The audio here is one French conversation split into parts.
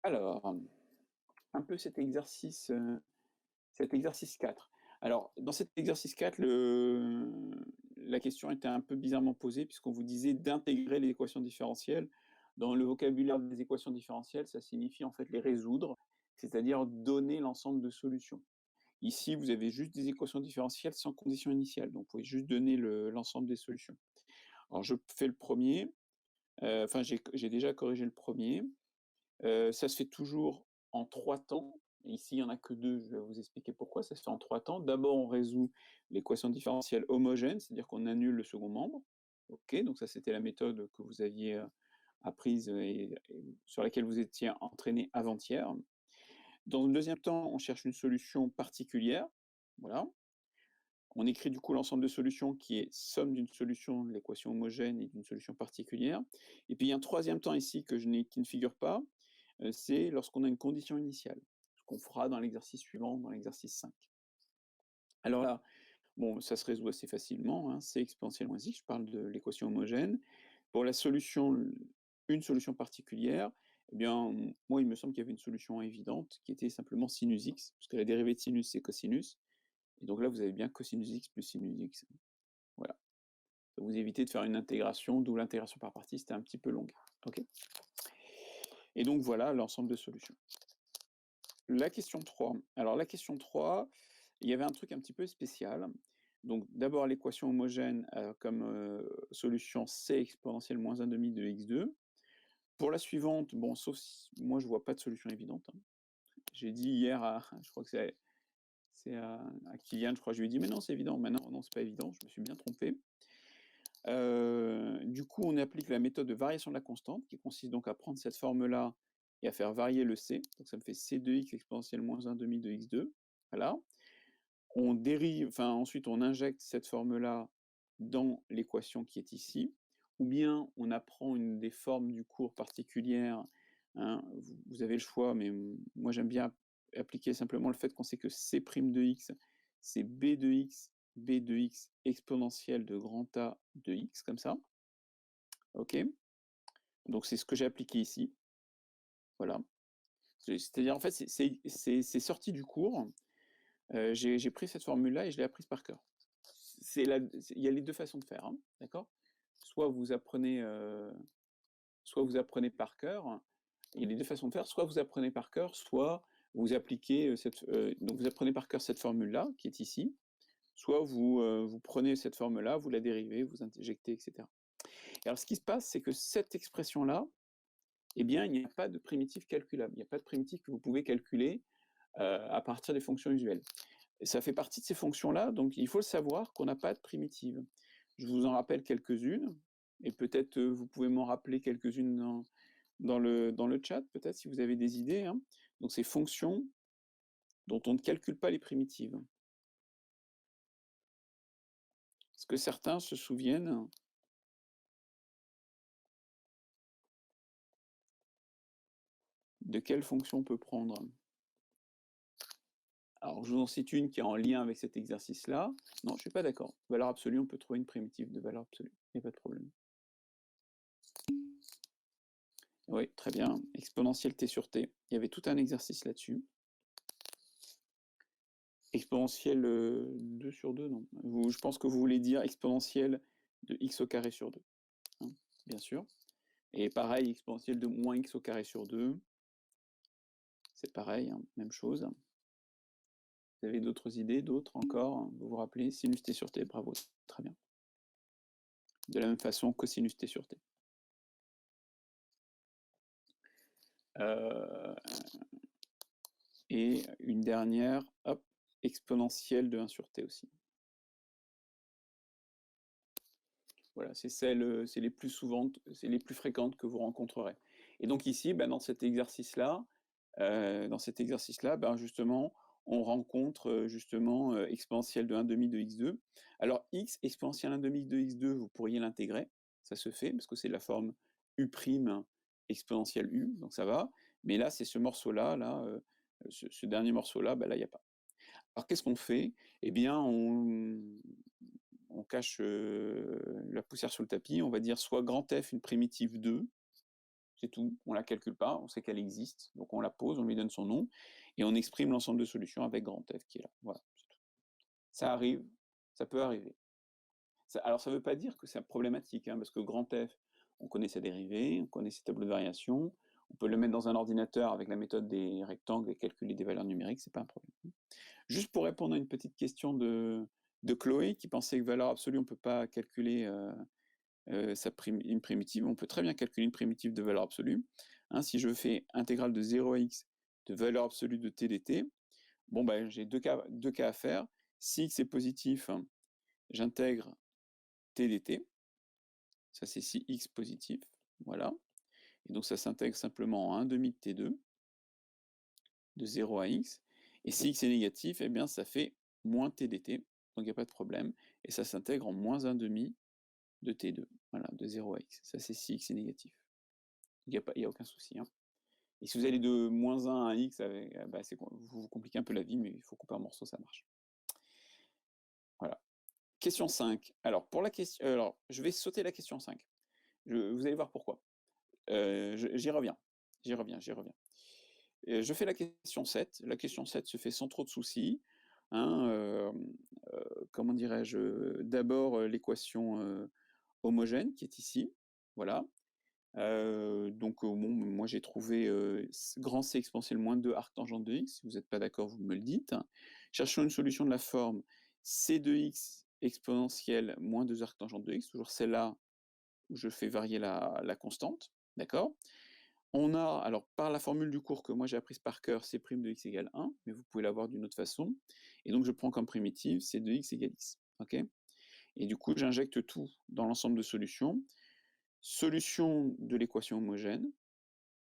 Alors, un peu cet exercice 4. Alors, dans cet exercice 4, la question était un peu bizarrement posée puisqu'on vous disait d'intégrer les équations différentielles. Dans le vocabulaire des équations différentielles, ça signifie en fait les résoudre, c'est-à-dire donner l'ensemble de solutions. Ici, vous avez juste des équations différentielles sans condition initiale, donc vous pouvez juste donner l'ensemble des solutions. Alors je fais le premier, enfin j'ai déjà corrigé le premier. Ça se fait toujours en 3 temps. Ici, il y en a que 2, je vais vous expliquer pourquoi. Ça se fait en 3 temps. D'abord, on résout l'équation différentielle homogène, c'est-à-dire qu'on annule le second membre. OK, donc ça, c'était la méthode que vous aviez, apprise et sur laquelle vous étiez entraîné avant-hier. Dans le deuxième temps, on cherche une solution particulière. Voilà. On écrit du coup l'ensemble de solutions qui est somme d'une solution de l'équation homogène et d'une solution particulière. Et puis il y a un troisième temps ici qui ne figure pas, c'est lorsqu'on a une condition initiale, ce qu'on fera dans l'exercice suivant, dans l'exercice 5. Alors là, bon, ça se résout assez facilement, hein, c exponentielle moins x, je parle de l'équation homogène. Pour la solution, une solution particulière, eh bien, moi, il me semble qu'il y avait une solution évidente qui était simplement sinus x, parce que la dérivée de sinus, c'est cosinus. Et donc là, vous avez bien cosinus x plus sinus x. Voilà. Ça vous évitez de faire une intégration, d'où l'intégration par partie, c'était un petit peu longue. OK. Et donc voilà l'ensemble de solutions. La question 3. Alors la question 3, il y avait un truc un petit peu spécial. Donc d'abord l'équation homogène comme solution c exponentielle moins 1 demi de x2. Pour la suivante, bon, sauf si moi je vois pas de solution évidente, hein. J'ai dit hier à, je crois que c'est à Kylian, je crois, je lui ai dit mais non c'est évident, maintenant non c'est pas évident, je me suis bien trompé. Du coup, on applique la méthode de variation de la constante, qui consiste donc à prendre cette forme-là et à faire varier le c. Donc ça me fait c de x exponentielle moins 1 demi de x2. Voilà. On dérive, enfin ensuite on injecte cette forme-là dans l'équation qui est ici, ou bien on apprend une des formes du cours particulières, hein, vous avez le choix, mais moi j'aime bien appliquer simplement le fait qu'on sait que c' de x, c'est b de x exponentielle de grand A de x, comme ça. OK. Donc c'est ce que j'ai appliqué ici. Voilà. C'est-à-dire en fait c'est sorti du cours. J'ai pris cette formule-là et je l'ai apprise par cœur. Il y a les deux façons de faire, hein, d'accord? Soit vous apprenez, soit vous apprenez par cœur. Il y a les deux façons de faire. Soit vous apprenez par cœur, soit vous appliquez donc vous apprenez par cœur cette formule-là qui est ici. Soit vous prenez cette forme-là, vous la dérivez, vous injectez, etc. Et alors ce qui se passe, c'est que cette expression-là, eh bien, il n'y a pas de primitive calculable. Il n'y a pas de primitive que vous pouvez calculer à partir des fonctions usuelles. Et ça fait partie de ces fonctions-là, donc il faut le savoir qu'on n'a pas de primitive. Je vous en rappelle quelques-unes, et peut-être vous pouvez m'en rappeler quelques-unes dans le chat, peut-être si vous avez des idées, hein. Donc ces fonctions dont on ne calcule pas les primitives. Est-ce que certains se souviennent de quelle fonction on peut prendre? Alors, je vous en cite une qui est en lien avec cet exercice-là. Non, je ne suis pas d'accord. Valeur absolue, on peut trouver une primitive de valeur absolue. Il n'y a pas de problème. Oui, très bien. Exponentielle t sur t. Il y avait tout un exercice là-dessus. Exponentielle 2 sur 2, non. Je pense que vous voulez dire exponentielle de x au carré sur 2. Hein, bien sûr. Et pareil, exponentielle de moins x au carré sur 2. C'est pareil, hein, même chose. Vous avez d'autres idées, d'autres encore? Vous vous rappelez? Sinus t sur t, bravo, très bien. De la même façon, cosinus t sur t. Et une dernière, hop, exponentielle de 1 sur t aussi. Voilà, c'est les plus souvent, c'est les plus fréquentes que vous rencontrerez. Et donc ici, dans cet exercice-là, justement, on rencontre justement exponentielle de 1 demi de x2. Alors x exponentielle 1 demi de x2, vous pourriez l'intégrer, ça se fait parce que c'est la forme u' exponentielle u, donc ça va. Mais là, c'est ce morceau-là, ce dernier morceau-là, là, il n'y a pas. Alors qu'est-ce qu'on fait? Eh bien, on cache la poussière sous le tapis, on va dire soit grand F une primitive 2, c'est tout. On la calcule pas, on sait qu'elle existe, donc on la pose, on lui donne son nom, et on exprime l'ensemble de solutions avec grand F qui est là. Voilà, c'est tout. Ça arrive, ça peut arriver. Alors ça ne veut pas dire que c'est problématique, hein, parce que grand F, on connaît sa dérivée, on connaît ses tableaux de variation, on peut le mettre dans un ordinateur avec la méthode des rectangles et calculer des valeurs numériques, c'est pas un problème. Juste pour répondre à une petite question de Chloé, qui pensait que valeur absolue, on ne peut pas calculer une primitive, on peut très bien calculer une primitive de valeur absolue. Hein, si je fais intégrale de 0 à x de valeur absolue de t dt, bon, ben, j'ai deux cas à faire. Si x est positif, j'intègre t dt, ça c'est si x positif, voilà. Et donc ça s'intègre simplement en 1 demi de t2, de 0 à x. Et si x est négatif, eh bien ça fait moins t dt, donc il n'y a pas de problème. Et ça s'intègre en moins 1 demi de t2, voilà, de 0 à x. Ça c'est si x est négatif. Il n'y a aucun souci. Hein. Et si vous allez de moins 1 à x, bah, vous compliquez un peu la vie, mais il faut couper un morceau, ça marche. Voilà. Question 5. Alors, pour la question, alors, je vais sauter la question 5. Vous allez voir pourquoi. J'y reviens. Je fais la question 7. La question 7 se fait sans trop de soucis. Hein, comment dirais-je? D'abord, l'équation homogène qui est ici. Voilà. Donc, bon, moi j'ai trouvé grand C exponentielle moins 2 arc tangente de x. Si vous n'êtes pas d'accord, vous me le dites. Cherchons une solution de la forme C de x exponentielle moins 2 arc tangente de x, toujours celle-là où je fais varier la constante. D'accord? On a, alors par la formule du cours que moi j'ai apprise par cœur, C' de x égale 1, mais vous pouvez l'avoir d'une autre façon. Et donc je prends comme primitive C de x égale x. Ok? Et du coup, j'injecte tout dans l'ensemble de solutions. Solution de l'équation homogène,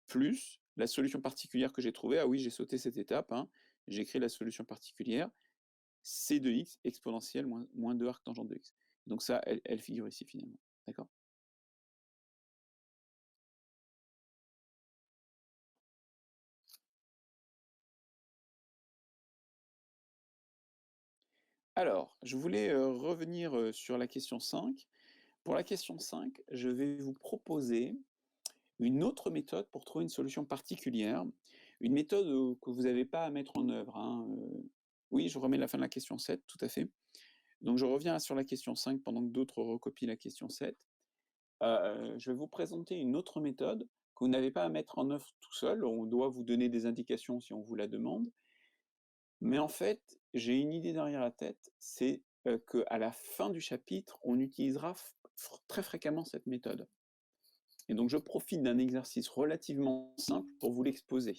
plus la solution particulière que j'ai trouvée. Ah oui, j'ai sauté cette étape. Hein. J'ai écrit la solution particulière, c de x exponentielle moins 2 arc tangente de x. Donc ça, elle figure ici finalement. D'accord? Alors, je voulais revenir sur la question 5. Pour la question 5, je vais vous proposer une autre méthode pour trouver une solution particulière, une méthode que vous n'avez pas à mettre en œuvre. Hein. Oui, je remets la fin de la question 7, tout à fait. Donc je reviens sur la question 5 pendant que d'autres recopient la question 7. Je vais vous présenter une autre méthode que vous n'avez pas à mettre en œuvre tout seul. On doit vous donner des indications si on vous la demande. Mais en fait, j'ai une idée derrière la tête, c'est qu'à la fin du chapitre, on utilisera très fréquemment cette méthode. Et donc je profite d'un exercice relativement simple pour vous l'exposer.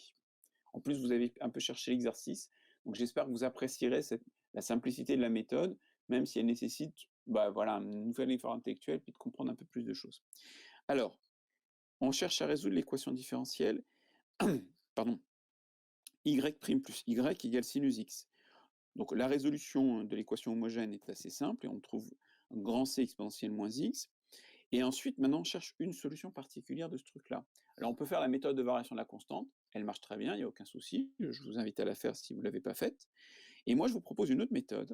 En plus, vous avez un peu cherché l'exercice, donc j'espère que vous apprécierez la simplicité de la méthode, même si elle nécessite un nouvel effort intellectuel, puis de comprendre un peu plus de choses. Alors, on cherche à résoudre l'équation différentielle, pardon, y' plus y égale sinus x. Donc la résolution de l'équation homogène est assez simple, et on trouve un grand C exponentielle moins x. Et ensuite, maintenant, on cherche une solution particulière de ce truc-là. Alors, on peut faire la méthode de variation de la constante. Elle marche très bien, il n'y a aucun souci. Je vous invite à la faire si vous ne l'avez pas faite. Et moi, je vous propose une autre méthode.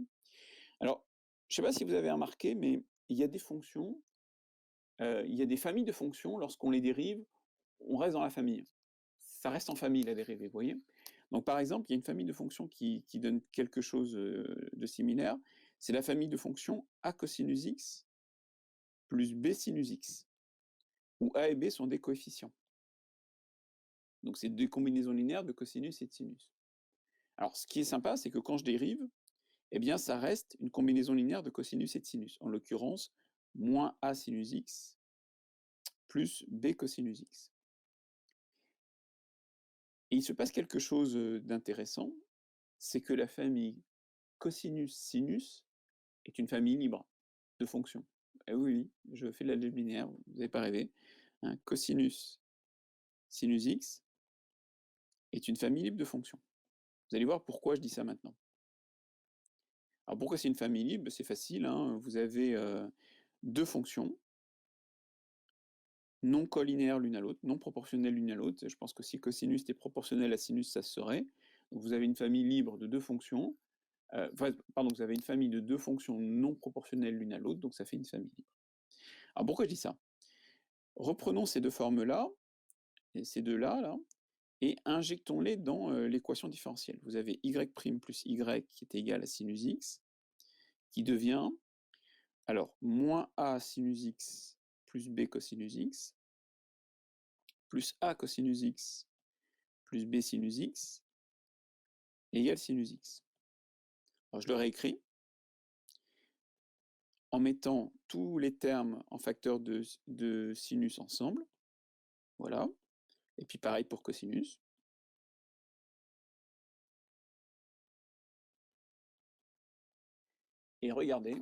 Alors, je ne sais pas si vous avez remarqué, mais il y a des fonctions, il y a des familles de fonctions, lorsqu'on les dérive, on reste dans la famille. Ça reste en famille, la dérivée, vous voyez? Donc, par exemple, il y a une famille de fonctions qui donne quelque chose de similaire. C'est la famille de fonctions a cosinus x plus b sinus x, où a et b sont des coefficients. Donc c'est deux combinaisons linéaires de cosinus et de sinus. Alors ce qui est sympa, c'est que quand je dérive, eh bien ça reste une combinaison linéaire de cosinus et de sinus. En l'occurrence, moins a sinus x plus b cosinus x. Et il se passe quelque chose d'intéressant, c'est que la famille cosinus-sinus est une famille libre de fonctions. Eh oui, je fais de l'algèbre linéaire, vous n'avez pas rêvé. Hein, cosinus sinus x est une famille libre de fonctions. Vous allez voir pourquoi je dis ça maintenant. Alors pourquoi c'est une famille libre? C'est facile, hein. Vous avez deux fonctions non collinéaires l'une à l'autre, non proportionnelles l'une à l'autre. Je pense que si cosinus était proportionnel à sinus, ça se serait. Donc vous avez une famille libre de deux fonctions. Vous avez une famille de deux fonctions non proportionnelles l'une à l'autre, donc ça fait une famille libre. Alors pourquoi je dis ça? Reprenons ces deux formes-là. ces deux-là, là, et injectons-les dans l'équation différentielle. Vous avez y' plus y qui est égal à sinus x, qui devient, alors, moins a sinus x plus b cosinus x, plus a cosinus x plus b sinus x, égale sinus x. Alors, je le réécris en mettant tous les termes en facteur de sinus ensemble. Voilà. Et puis pareil pour cosinus. Et regardez,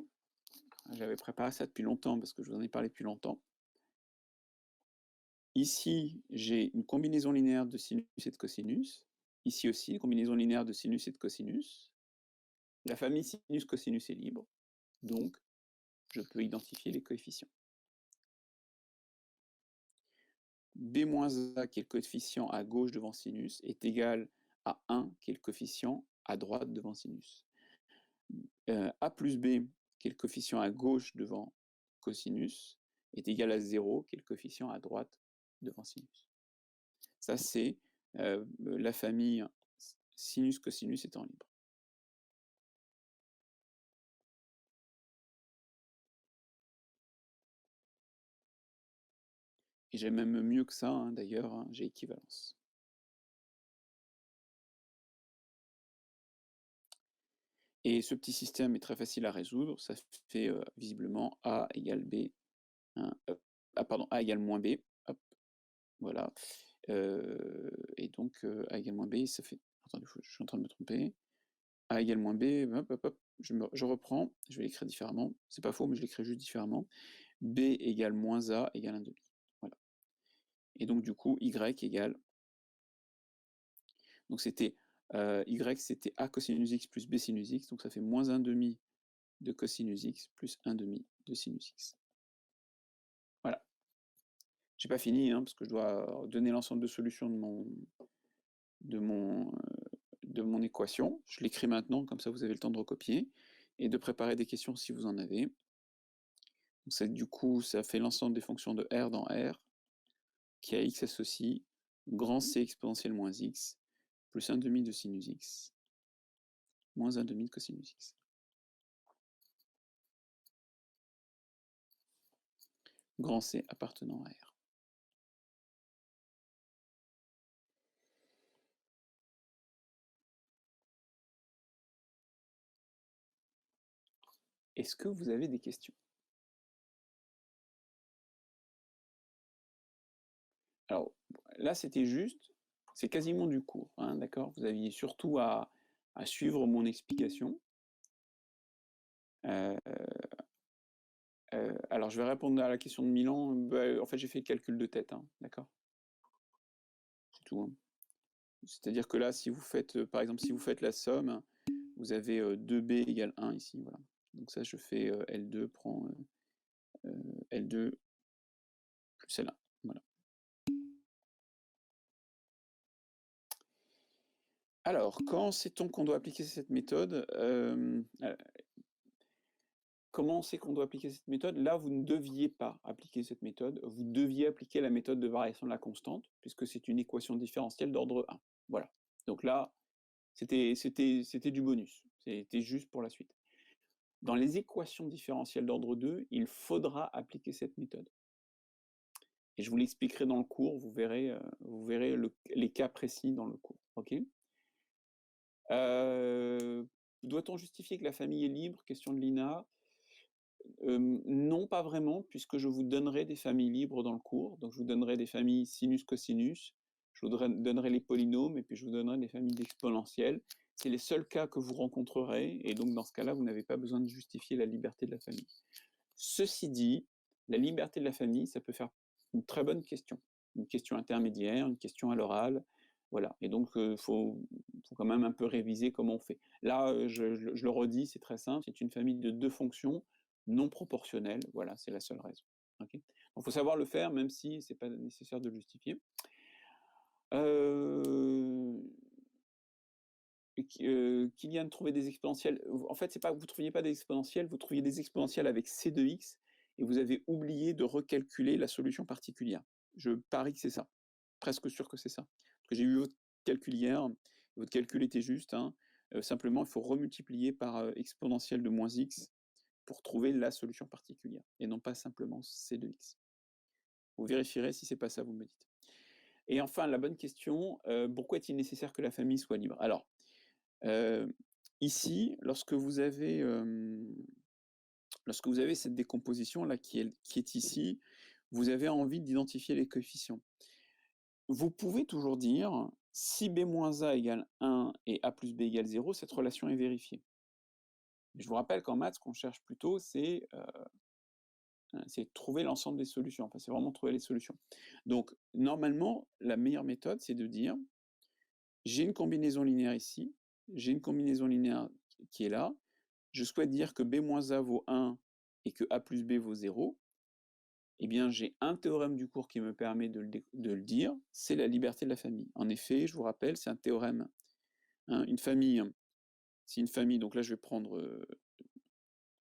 j'avais préparé ça depuis longtemps parce que je vous en ai parlé depuis longtemps. Ici, j'ai une combinaison linéaire de sinus et de cosinus. Ici aussi, une combinaison linéaire de sinus et de cosinus. La famille sinus-cosinus est libre, donc je peux identifier les coefficients. B-A, qui est le coefficient à gauche devant sinus, est égal à 1, qui est le coefficient à droite devant sinus. A plus B, qui est le coefficient à gauche devant cosinus, est égal à 0, qui est le coefficient à droite devant sinus. Ça, c'est la famille sinus-cosinus étant libre. Et j'ai même mieux que ça, hein, d'ailleurs, hein, j'ai équivalence. Et ce petit système est très facile à résoudre. Ça fait visiblement A égale B. Hein, pardon, A égale moins B. Hop, voilà. Et donc, A égale moins B, ça fait... Attendez, je suis en train de me tromper. A égale moins B, hop, hop, hop, je reprends. Je vais l'écrire différemment. C'est pas faux, mais je l'écris juste différemment. B égale moins A égale 1,5. Voilà. Et donc, du coup, Y égale... Donc, c'était... Y, c'était A cosinus X plus B sinus X. Donc, ça fait moins 1,5 de cosinus X plus 1,5 de sinus X. Voilà. J'ai pas fini, hein, parce que je dois donner l'ensemble de solutions de mon équation. Je l'écris maintenant, comme ça vous avez le temps de recopier, et de préparer des questions si vous en avez. Donc ça, du coup, ça fait l'ensemble des fonctions de R dans R, qui a X associe, grand C exponentielle moins X, plus 1,5 de sinus X, moins 1,5 de cosinus X. Grand C appartenant à R. Est-ce que vous avez des questions? Alors, là, c'était juste, c'est quasiment du cours, hein, d'accord? Vous aviez surtout à suivre mon explication. Alors, je vais répondre à la question de Milan. En fait, j'ai fait le calcul de tête, hein, d'accord? C'est tout. Hein. C'est-à-dire que là, si vous faites, par exemple, si vous faites la somme, vous avez 2b égale 1 ici, voilà. Donc ça, je fais L2 prend L2 plus L1, voilà. Alors, quand sait-on qu'on doit appliquer cette méthode? Comment c'est qu'on doit appliquer cette méthode? Là, vous ne deviez pas appliquer cette méthode. Vous deviez appliquer la méthode de variation de la constante, puisque c'est une équation différentielle d'ordre 1. Voilà. Donc là, c'était du bonus. C'était juste pour la suite. Dans les équations différentielles d'ordre 2, il faudra appliquer cette méthode. Et je vous l'expliquerai dans le cours. Vous verrez les cas précis dans le cours. Ok. Doit-on justifier que la famille est libre? Question de Lina. Non, pas vraiment, puisque je vous donnerai des familles libres dans le cours. Donc, je vous donnerai des familles sinus-cosinus, je vous donnerai les polynômes, et puis je vous donnerai des familles d'exponentielles. C'est les seuls cas que vous rencontrerez, et donc dans ce cas-là, vous n'avez pas besoin de justifier la liberté de la famille. Ceci dit, la liberté de la famille, ça peut faire une très bonne question. Une question intermédiaire, une question à l'oral, voilà. Et donc, faut quand même un peu réviser comment on fait. Là, je le redis, c'est très simple, c'est une famille de 2 fonctions non proportionnelles, voilà, c'est la seule raison. Okay. Donc, il faut savoir le faire, même si ce n'est pas nécessaire de le justifier. Kylian trouvait des exponentielles. En fait, c'est pas vous ne trouviez pas des exponentielles, vous trouviez des exponentielles avec C de x, et vous avez oublié de recalculer la solution particulière. Je parie que c'est ça. presque sûr que c'est ça. Parce que j'ai eu votre calcul hier, votre calcul était juste, hein, simplement il faut remultiplier par, exponentielle de moins x pour trouver la solution particulière et non pas simplement c de x. Vous vérifierez si c'est pas ça, vous me dites. Et enfin, la bonne question, pourquoi est-il nécessaire que la famille soit libre? Alors, heu, ici, lorsque vous avez cette décomposition-là qui est ici, vous avez envie d'identifier les coefficients. Vous pouvez toujours dire: si b moins a égale 1 et a plus b égale 0, cette relation est vérifiée. Je vous rappelle qu'en maths, ce qu'on cherche plutôt, c'est trouver l'ensemble des solutions. Enfin, c'est vraiment trouver les solutions. Donc, normalement, la meilleure méthode, c'est de dire: j'ai une combinaison linéaire ici, j'ai une combinaison linéaire qui est là, je souhaite dire que b moins a vaut 1 et que a plus b vaut 0. Eh bien, j'ai un théorème du cours qui me permet de le dire, c'est la liberté de la famille. En effet, je vous rappelle, c'est un théorème. Hein, une famille, c'est une famille, donc là je vais prendre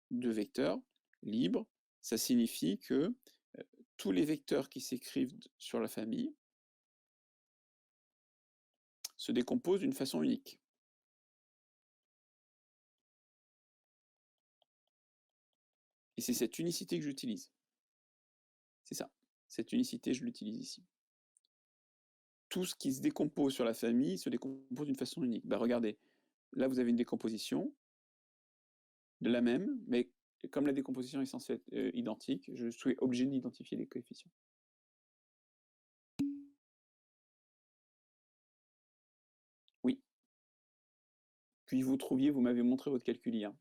deux vecteurs libres, ça signifie que tous les vecteurs qui s'écrivent sur la famille se décomposent d'une façon unique. Et c'est cette unicité que j'utilise. C'est ça. Cette unicité, je l'utilise ici. Tout ce qui se décompose sur la famille se décompose d'une façon unique. Bah, regardez, là vous avez une décomposition de la même, mais comme la décomposition est censée être identique, je suis obligé d'identifier les coefficients. Oui. Puis vous m'avez montré votre calcul hier,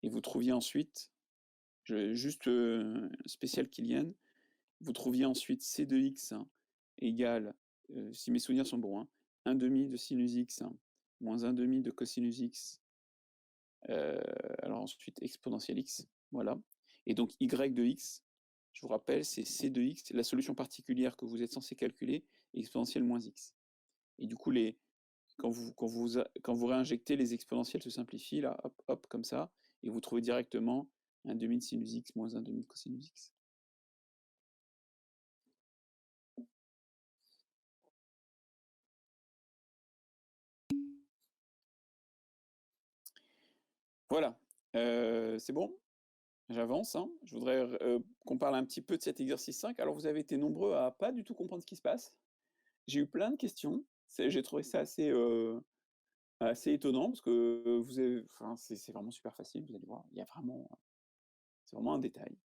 et vous trouviez ensuite, juste spécial Kylian, vous trouviez ensuite c de x égale, si mes souvenirs sont bons, 1 demi de sinus x moins 1 demi de cosinus x, alors ensuite exponentielle x, voilà. Et donc y de x, je vous rappelle, c'est c de x, la solution particulière que vous êtes censé calculer, exponentielle moins x. Et du coup, quand vous réinjectez, les exponentielles se simplifient, là, hop, hop, comme ça, et vous trouvez directement 1 demi de sinus x moins 1 demi de cosinus x. Voilà, c'est bon? J'avance, hein. Je voudrais qu'on parle un petit peu de cet exercice 5. Alors, vous avez été nombreux à pas du tout comprendre ce qui se passe. J'ai eu plein de questions. J'ai trouvé ça assez étonnant parce que enfin, c'est vraiment super facile, vous allez voir. C'est vraiment un détail.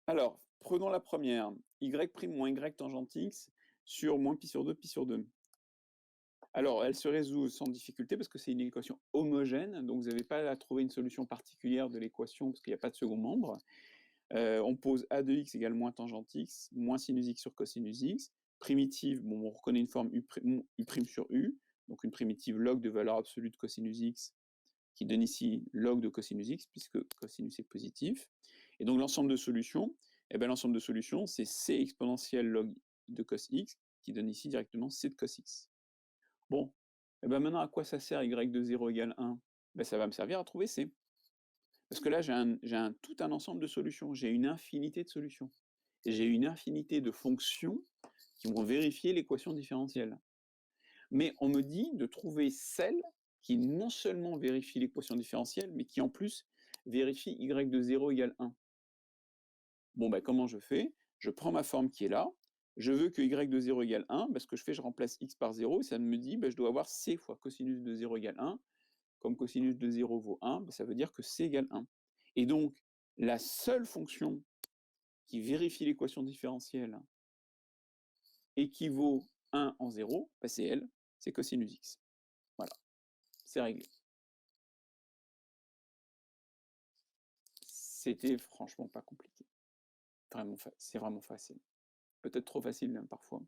Alors, prenons la première. Y' moins y tangente x sur moins pi sur 2, pi sur 2. Alors, elle se résout sans difficulté parce que c'est une équation homogène, donc vous n'avez pas à trouver une solution particulière de l'équation parce qu'il n'y a pas de second membre. On pose a de x égale moins tangente x, moins sinus x sur cosinus x. Primitive, bon, on reconnaît une forme u' sur u, donc une primitive log de valeur absolue de cosinus x qui donne ici log de cosinus x puisque cosinus est positif. Et donc l'ensemble de solutions, l'ensemble de solutions, c'est c exponentielle log de cos x qui donne ici directement c de cos x. Bon, maintenant à quoi ça sert y de 0 égale 1? Ça va me servir à trouver c. Parce que là, j'ai tout un ensemble de solutions, j'ai une infinité de solutions. Et j'ai une infinité de fonctions qui vont vérifier l'équation différentielle. Mais on me dit de trouver celle qui non seulement vérifie l'équation différentielle, mais qui en plus vérifie y de 0 égale 1. Bon, comment je fais? Je prends ma forme qui est là, je veux que y de 0 égale 1, ce que je fais, je remplace x par 0, et ça me dit, je dois avoir c fois cosinus de 0 égale 1. Comme cosinus de 0 vaut 1, ça veut dire que c égale 1. Et donc, la seule fonction qui vérifie l'équation différentielle et qui vaut 1 en 0, c'est elle, c'est cosinus x. Voilà, c'est réglé. C'était franchement pas compliqué. C'est vraiment facile. Peut-être trop facile même parfois.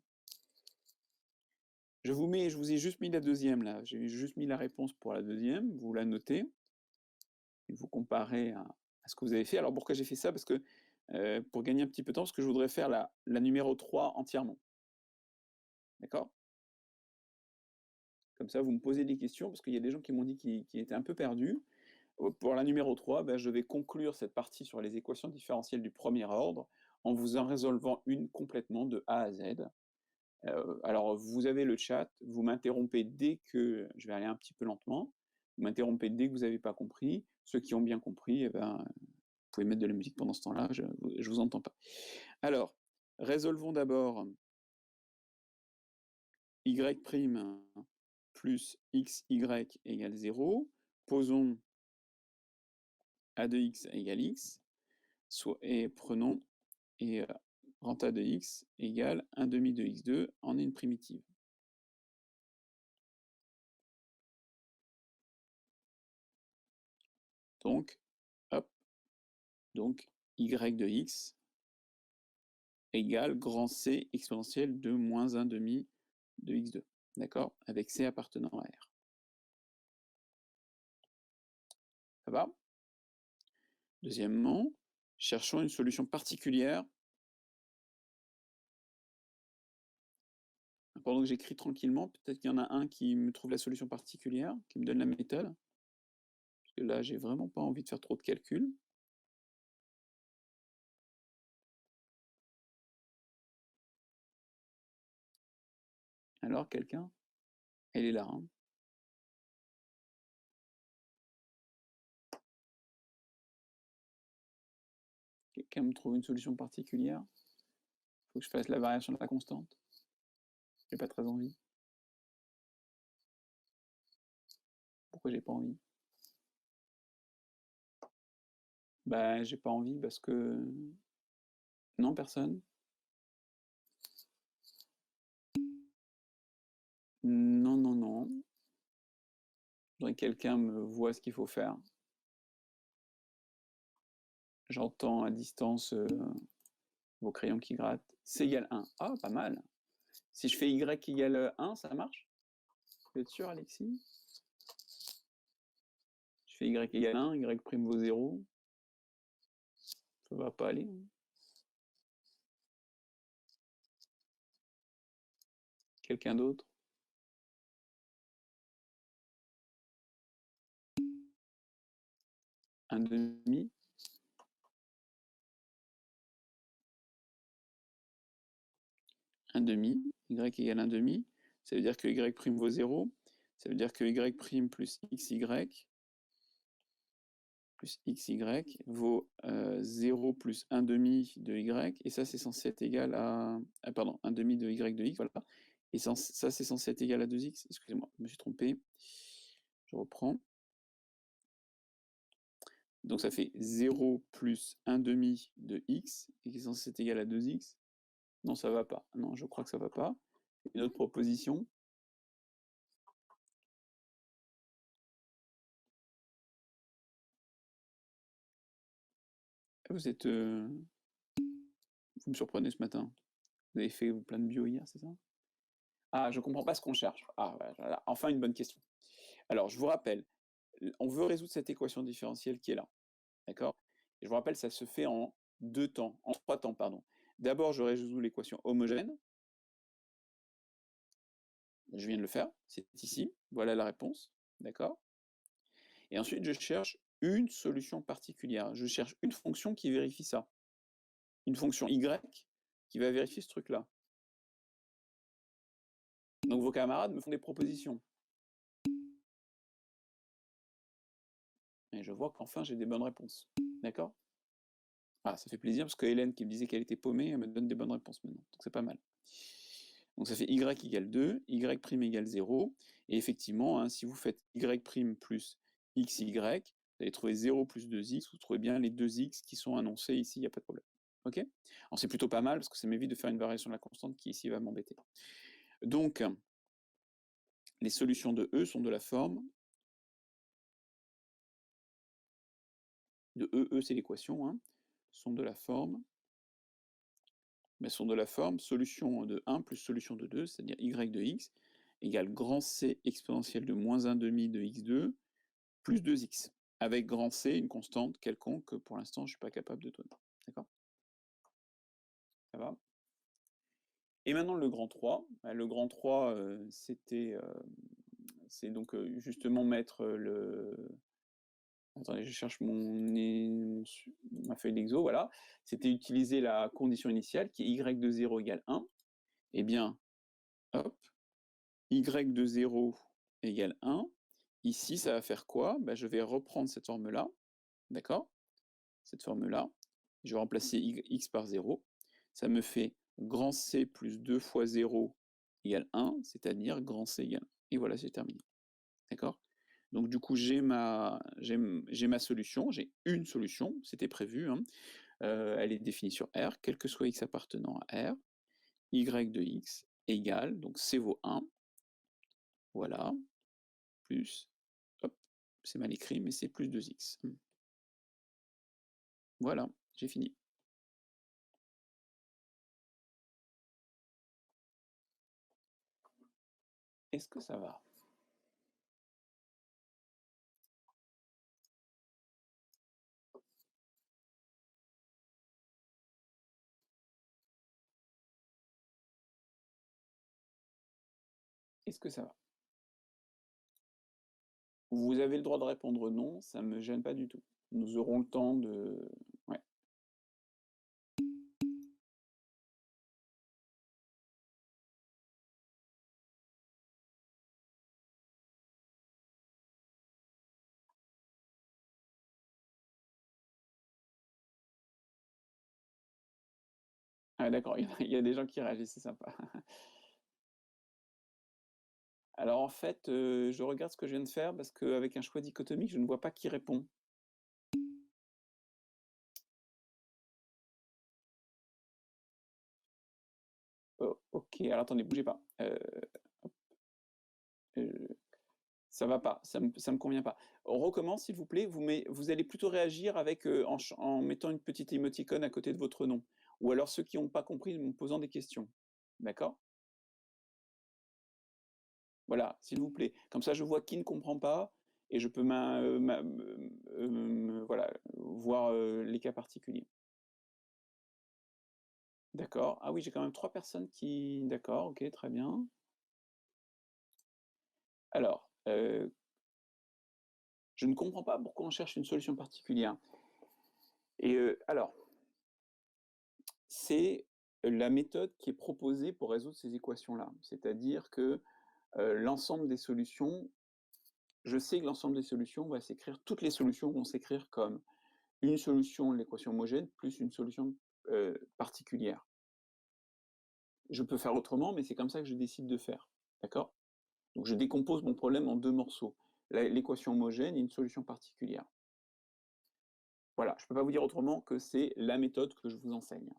Je vous ai juste mis la deuxième là. J'ai juste mis la réponse pour la deuxième. Vous la notez. Et vous comparez à ce que vous avez fait. Alors pourquoi j'ai fait ça? Parce que pour gagner un petit peu de temps, parce que je voudrais faire la numéro 3 entièrement. D'accord? Comme ça, vous me posez des questions, parce qu'il y a des gens qui m'ont dit qu'ils étaient un peu perdus. Pour la numéro 3, je vais conclure cette partie sur les équations différentielles du premier ordre en vous en résolvant une complètement de A à Z. Alors, vous avez le chat, vous m'interrompez dès que je vais aller un petit peu lentement, vous m'interrompez dès que vous n'avez pas compris. Ceux qui ont bien compris, eh ben, vous pouvez mettre de la musique pendant ce temps-là, je ne vous entends pas. Alors, résolvons d'abord y' plus xy égale 0. Posons a de x égale x, et prenons et grand A de x égale 1 demi de x2 en une primitive. Donc, hop, donc y de x égale grand C exponentielle de moins 1 demi de x2, d'accord, avec C appartenant à R. Ça va? Deuxièmement, cherchons une solution particulière. Pendant que j'écris tranquillement, peut-être qu'il y en a un qui me trouve la solution particulière, qui me donne la méthode. Parce que là, j'ai vraiment pas envie de faire trop de calculs. Alors, quelqu'un? Elle est là, hein. Quelqu'un me trouve une solution particulière? Faut que je fasse la variation de la constante? J'ai pas très envie. Pourquoi j'ai pas envie? Bah, j'ai pas envie parce que... Non, personne? Non, non, non. Je voudrais que quelqu'un me voit ce qu'il faut faire. J'entends à distance vos crayons qui grattent. C égale 1. Ah, pas mal. Si je fais Y égale 1, ça marche? Vous êtes sûr, Alexis? Je fais Y égale 1, Y prime vaut 0. Ça va pas aller. Quelqu'un d'autre? Un demi? Un demi, Y égale un demi. Ça veut dire que Y prime vaut 0. Ça veut dire que Y prime plus XY vaut 0 plus 1 demi de Y, et ça c'est censé être égal à... pardon, 1 demi de Y de X, voilà. Et ça c'est censé être égal à 2X, excusez-moi, je me suis trompé. Je reprends. Donc ça fait 0 plus 1 demi de X, et qui est censé être égal à 2X. Non, ça va pas. Non, je crois que ça va pas. Une autre proposition. Vous êtes... Vous me surprenez ce matin. Vous avez fait plein de bio hier, c'est ça? Ah, je comprends pas ce qu'on cherche. Ah, voilà. Enfin une bonne question. Alors, je vous rappelle, on veut résoudre cette équation différentielle qui est là. D'accord? Et je vous rappelle, ça se fait en trois temps, pardon. D'abord, je résous l'équation homogène. Je viens de le faire, c'est ici. Voilà la réponse. D'accord? Et ensuite, je cherche une solution particulière. Je cherche une fonction qui vérifie ça. Une fonction y qui va vérifier ce truc-là. Donc vos camarades me font des propositions. Et je vois qu'enfin j'ai des bonnes réponses. D'accord? Ah, ça fait plaisir parce que Hélène qui me disait qu'elle était paumée, elle me donne des bonnes réponses maintenant. Donc c'est pas mal. Donc ça fait y égale 2, y' égale 0. Et effectivement, hein, si vous faites y' plus xy, vous allez trouver 0 plus 2x, vous trouvez bien les 2x qui sont annoncés ici, il n'y a pas de problème. Ok? Alors c'est plutôt pas mal parce que ça m'évite de faire une variation de la constante qui ici va m'embêter. Donc, les solutions de E sont de la forme de E c'est l'équation, hein, sont de la forme solution de 1 plus solution de 2, c'est-à-dire y de x, égale grand C exponentielle de moins 1 demi de x2 plus 2x, avec grand C, une constante quelconque que pour l'instant je ne suis pas capable de donner. D'accord? Ça va? Et maintenant le grand 3. Le grand 3, c'est donc justement mettre le... Attendez, je cherche ma feuille d'exo, voilà. C'était utiliser la condition initiale qui est y de 0 égale 1. Eh bien, hop, y de 0 égale 1. Ici, ça va faire quoi? Bah, je vais reprendre cette forme-là, d'accord? Cette forme-là. Je vais remplacer x par 0. Ça me fait grand C plus 2 fois 0 égale 1, c'est-à-dire grand C égale 1. Et voilà, c'est terminé. D'accord? Donc du coup, j'ai ma solution, j'ai une solution, c'était prévu, hein. Elle est définie sur R, quel que soit x appartenant à R, y de x égale, donc C vaut 1, voilà, plus, hop, c'est mal écrit, mais c'est plus 2x. Voilà, j'ai fini. Est-ce que ça va? Est-ce que ça va? Vous avez le droit de répondre non, ça me gêne pas du tout. Nous aurons le temps de... Ouais. Ah d'accord, il y a des gens qui réagissent, c'est sympa. Alors en fait, je regarde ce que je viens de faire parce qu'avec un choix dichotomique, je ne vois pas qui répond. Oh, ok, alors attendez, bougez pas. Ça va pas, ça me convient pas. On recommence s'il vous plaît, vous allez plutôt réagir avec, en mettant une petite émoticône à côté de votre nom. Ou alors ceux qui n'ont pas compris en me posant des questions. D'accord? Voilà, s'il vous plaît. Comme ça, je vois qui ne comprend pas et je peux voilà, voir les cas particuliers. D'accord. Ah oui, j'ai quand même 3 personnes qui... D'accord, ok, très bien. Alors, je ne comprends pas pourquoi on cherche une solution particulière. Et alors, c'est la méthode qui est proposée pour résoudre ces équations-là. C'est-à-dire que l'ensemble des solutions, je sais que l'ensemble des solutions va s'écrire, toutes les solutions vont s'écrire comme une solution de l'équation homogène plus une solution particulière. Je peux faire autrement, mais c'est comme ça que je décide de faire. D'accord? Donc je décompose mon problème en deux morceaux. L'équation homogène et une solution particulière. Voilà, je ne peux pas vous dire autrement que c'est la méthode que je vous enseigne.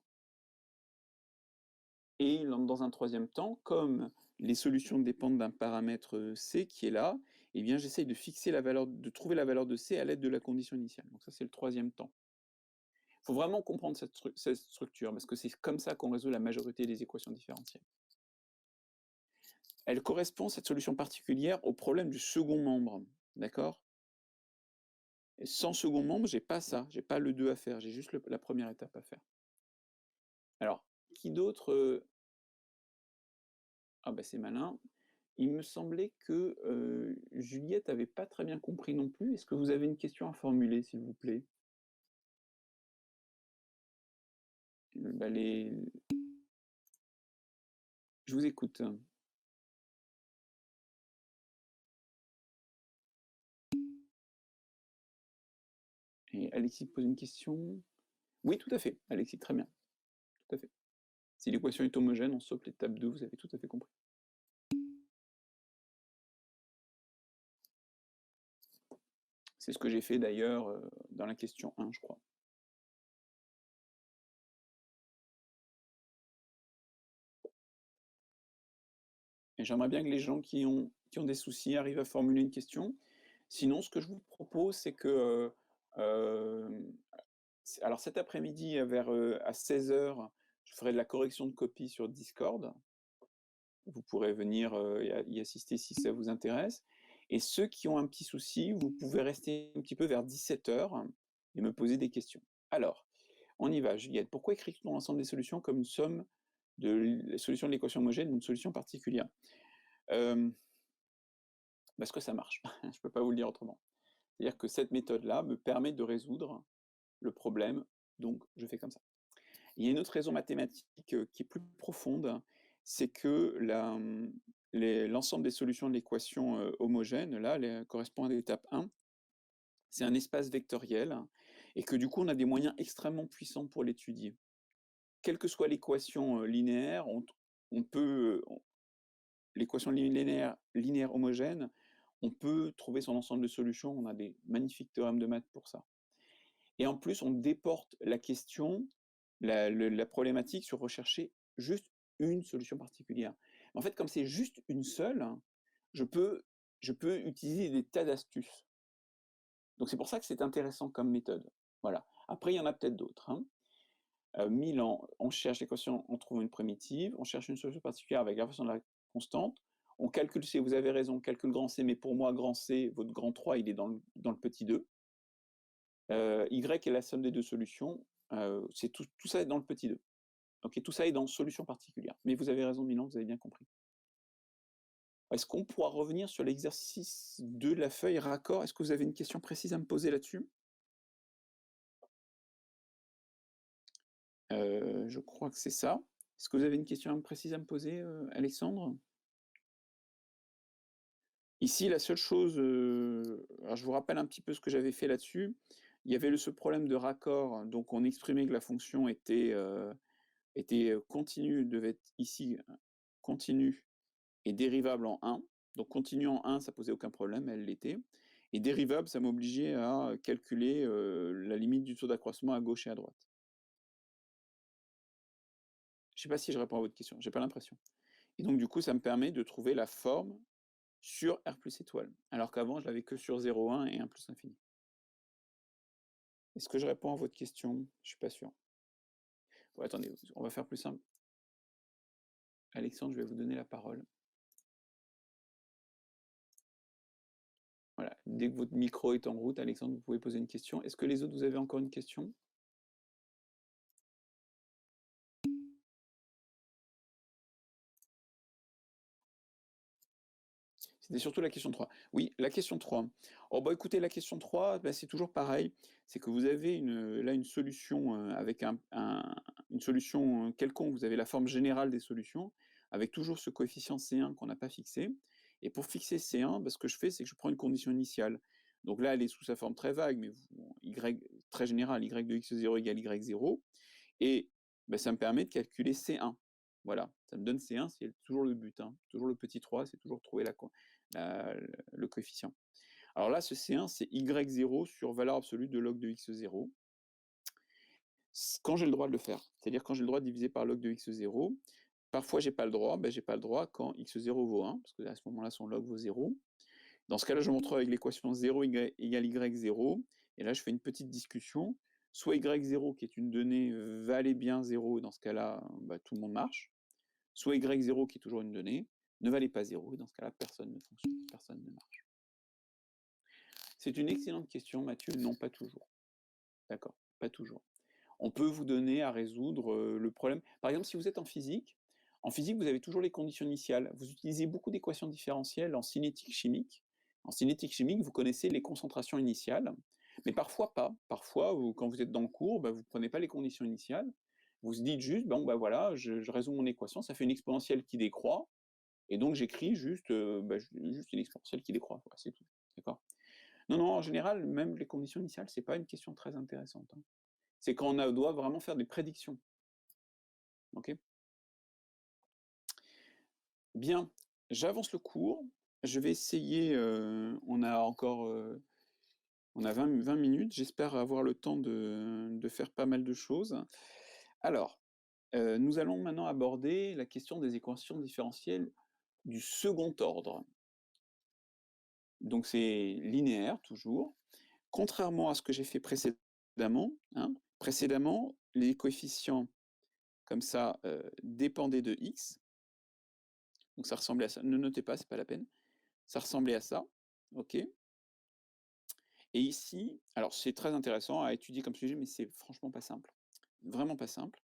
Et dans un troisième temps, comme les solutions dépendent d'un paramètre C qui est là, eh bien j'essaye de fixer la valeur, de trouver la valeur de C à l'aide de la condition initiale. Donc ça c'est le troisième temps. Il faut vraiment comprendre cette structure, parce que c'est comme ça qu'on résout la majorité des équations différentielles. Elle correspond, cette solution particulière, au problème du second membre, d'accord? Et sans second membre, j'ai pas ça, j'ai pas le 2 à faire, j'ai juste la première étape à faire. Alors, qui d'autre... Ah bah c'est malin. Il me semblait que Juliette avait pas très bien compris non plus. Est-ce que vous avez une question à formuler, s'il vous plaît? Bah, je vous écoute. Et Alexis pose une question. Oui, tout à fait, Alexis, très bien. Tout à fait. Si l'équation est homogène, on saute l'étape 2, vous avez tout à fait compris. C'est ce que j'ai fait d'ailleurs dans la question 1, je crois. Et j'aimerais bien que les gens qui ont des soucis arrivent à formuler une question. Sinon, ce que je vous propose, c'est que... alors cet après-midi, à 16h, je ferai de la correction de copie sur Discord. Vous pourrez venir y assister si ça vous intéresse. Et ceux qui ont un petit souci, vous pouvez rester un petit peu vers 17h et me poser des questions. Alors, on y va, Juliette. Pourquoi écrit-on l'ensemble des solutions comme une somme de la solution de l'équation homogène d'une solution particulière? Parce que ça marche. Je ne peux pas vous le dire autrement. C'est-à-dire que cette méthode-là me permet de résoudre le problème, donc je fais comme ça. Il y a une autre raison mathématique qui est plus profonde, c'est que l'ensemble des solutions de l'équation homogène, là, correspond à l'étape 1, c'est un espace vectoriel, et que du coup, on a des moyens extrêmement puissants pour l'étudier. Quelle que soit l'équation linéaire, on peut, l'équation linéaire homogène, on peut trouver son ensemble de solutions, on a des magnifiques théorèmes de maths pour ça. Et en plus, on déporte la question, la problématique sur rechercher juste une solution particulière. En fait, comme c'est juste une seule, je peux utiliser des tas d'astuces. Donc c'est pour ça que c'est intéressant comme méthode. Voilà. Après, il y en a peut-être d'autres. Milan, on cherche l'équation, on trouve une primitive, on cherche une solution particulière avec la façon de la constante, on calcule C, vous avez raison, on calcule grand C, mais pour moi, grand C, votre grand 3, il est dans le petit 2. Y est la somme des deux solutions, c'est tout ça est dans le petit 2. Ok, tout ça est dans solution particulière. Mais vous avez raison, Milan, vous avez bien compris. Est-ce qu'on pourra revenir sur l'exercice de la feuille raccord? Est-ce que vous avez une question précise à me poser là-dessus? Je crois que c'est ça. Est-ce que vous avez une question précise à me poser, Alexandre? Ici, la seule chose, alors je vous rappelle un petit peu ce que j'avais fait là-dessus. Il y avait ce problème de raccord, donc on exprimait que la fonction était continue, devait être ici continue et dérivable en 1. Donc continue en 1, ça posait aucun problème, elle l'était. Et dérivable, ça m'obligeait à calculer la limite du taux d'accroissement à gauche et à droite. Je ne sais pas si je réponds à votre question, j'ai pas l'impression. Et donc du coup, ça me permet de trouver la forme sur R plus étoile, alors qu'avant, je l'avais que sur 0, 1 et 1 plus infini. Est-ce que je réponds à votre question? Je ne suis pas sûr. Bon, attendez, on va faire plus simple. Alexandre, je vais vous donner la parole. Voilà, dès que votre micro est en route, Alexandre, vous pouvez poser une question. Est-ce que les autres, vous avez encore une question? C'était surtout la question 3. Oui, la question 3. Oh, bah, écoutez, la question 3, bah, c'est toujours pareil. C'est que vous avez là une solution avec une solution quelconque. Vous avez la forme générale des solutions avec toujours ce coefficient C1 qu'on n'a pas fixé. Et pour fixer C1, bah, ce que je fais, c'est que je prends une condition initiale. Donc là, elle est sous sa forme très vague, mais y très générale, y de x0 égale y0. Et bah, ça me permet de calculer C1. Voilà, ça me donne C1, c'est toujours le but. Toujours le petit 3, c'est toujours trouver le coefficient. Alors là, ce C1, c'est y0 sur valeur absolue de log de x0. Quand j'ai le droit de le faire, c'est-à-dire quand j'ai le droit de diviser par log de x0, parfois j'ai pas le droit, j'ai pas le droit quand x0 vaut 1, parce que à ce moment-là, son log vaut 0. Dans ce cas-là, je me retrouve avec l'équation 0 égale y0, et là, je fais une petite discussion. Soit y0, qui est une donnée, valait bien 0, dans ce cas-là, tout le monde marche. Soit y0, qui est toujours une donnée, ne valait pas 0, et dans ce cas-là, personne ne fonctionne, personne ne marche. C'est une excellente question, Mathieu. Non, pas toujours. D'accord, pas toujours. On peut vous donner à résoudre le problème. Par exemple, si vous êtes en physique, vous avez toujours les conditions initiales. Vous utilisez beaucoup d'équations différentielles en cinétique chimique. En cinétique chimique, vous connaissez les concentrations initiales, mais parfois pas. Parfois, quand vous êtes dans le cours, vous ne prenez pas les conditions initiales. Vous se dites juste, bon, voilà, je résous mon équation, ça fait une exponentielle qui décroît, et donc j'écris juste une exponentielle qui décroît. Voilà, c'est tout. D'accord? Non, non, en général, même les conditions initiales, c'est pas une question très intéressante. C'est quand on doit vraiment faire des prédictions. Ok? Bien, j'avance le cours. Je vais essayer, on a encore on a 20 minutes. J'espère avoir le temps de faire pas mal de choses. Alors, nous allons maintenant aborder la question des équations différentielles du second ordre. Donc c'est linéaire, toujours. Contrairement à ce que j'ai fait précédemment, précédemment, les coefficients, comme ça, dépendaient de x. Donc ça ressemblait à ça. Ne notez pas, c'est pas la peine. Ça ressemblait à ça. OK. Et ici, alors c'est très intéressant à étudier comme sujet, mais c'est franchement pas simple. Vraiment pas simple.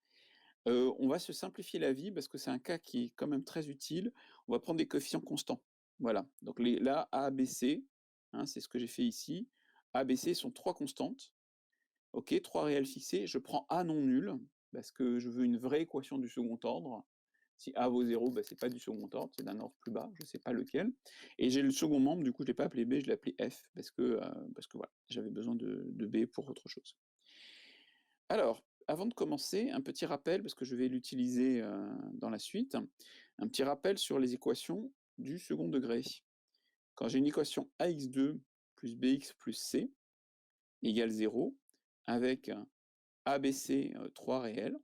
On va se simplifier la vie parce que c'est un cas qui est quand même très utile. On va prendre des coefficients constants. Voilà. Donc là, A, B, C, c'est ce que j'ai fait ici. A, B, C sont 3 constantes. OK, 3 réels fixés. Je prends A non nul parce que je veux une vraie équation du second ordre. Si A vaut 0, bah, c'est pas du second ordre, c'est d'un ordre plus bas, je sais pas lequel. Et j'ai le second membre, du coup, je l'ai pas appelé B, je l'ai appelé F, parce que voilà, j'avais besoin de B pour autre chose. Alors, avant de commencer, un petit rappel, parce que je vais l'utiliser dans la suite, un petit rappel sur les équations du second degré. Quand j'ai une équation ax2 plus bx plus c égale 0, avec ABC 3 réels,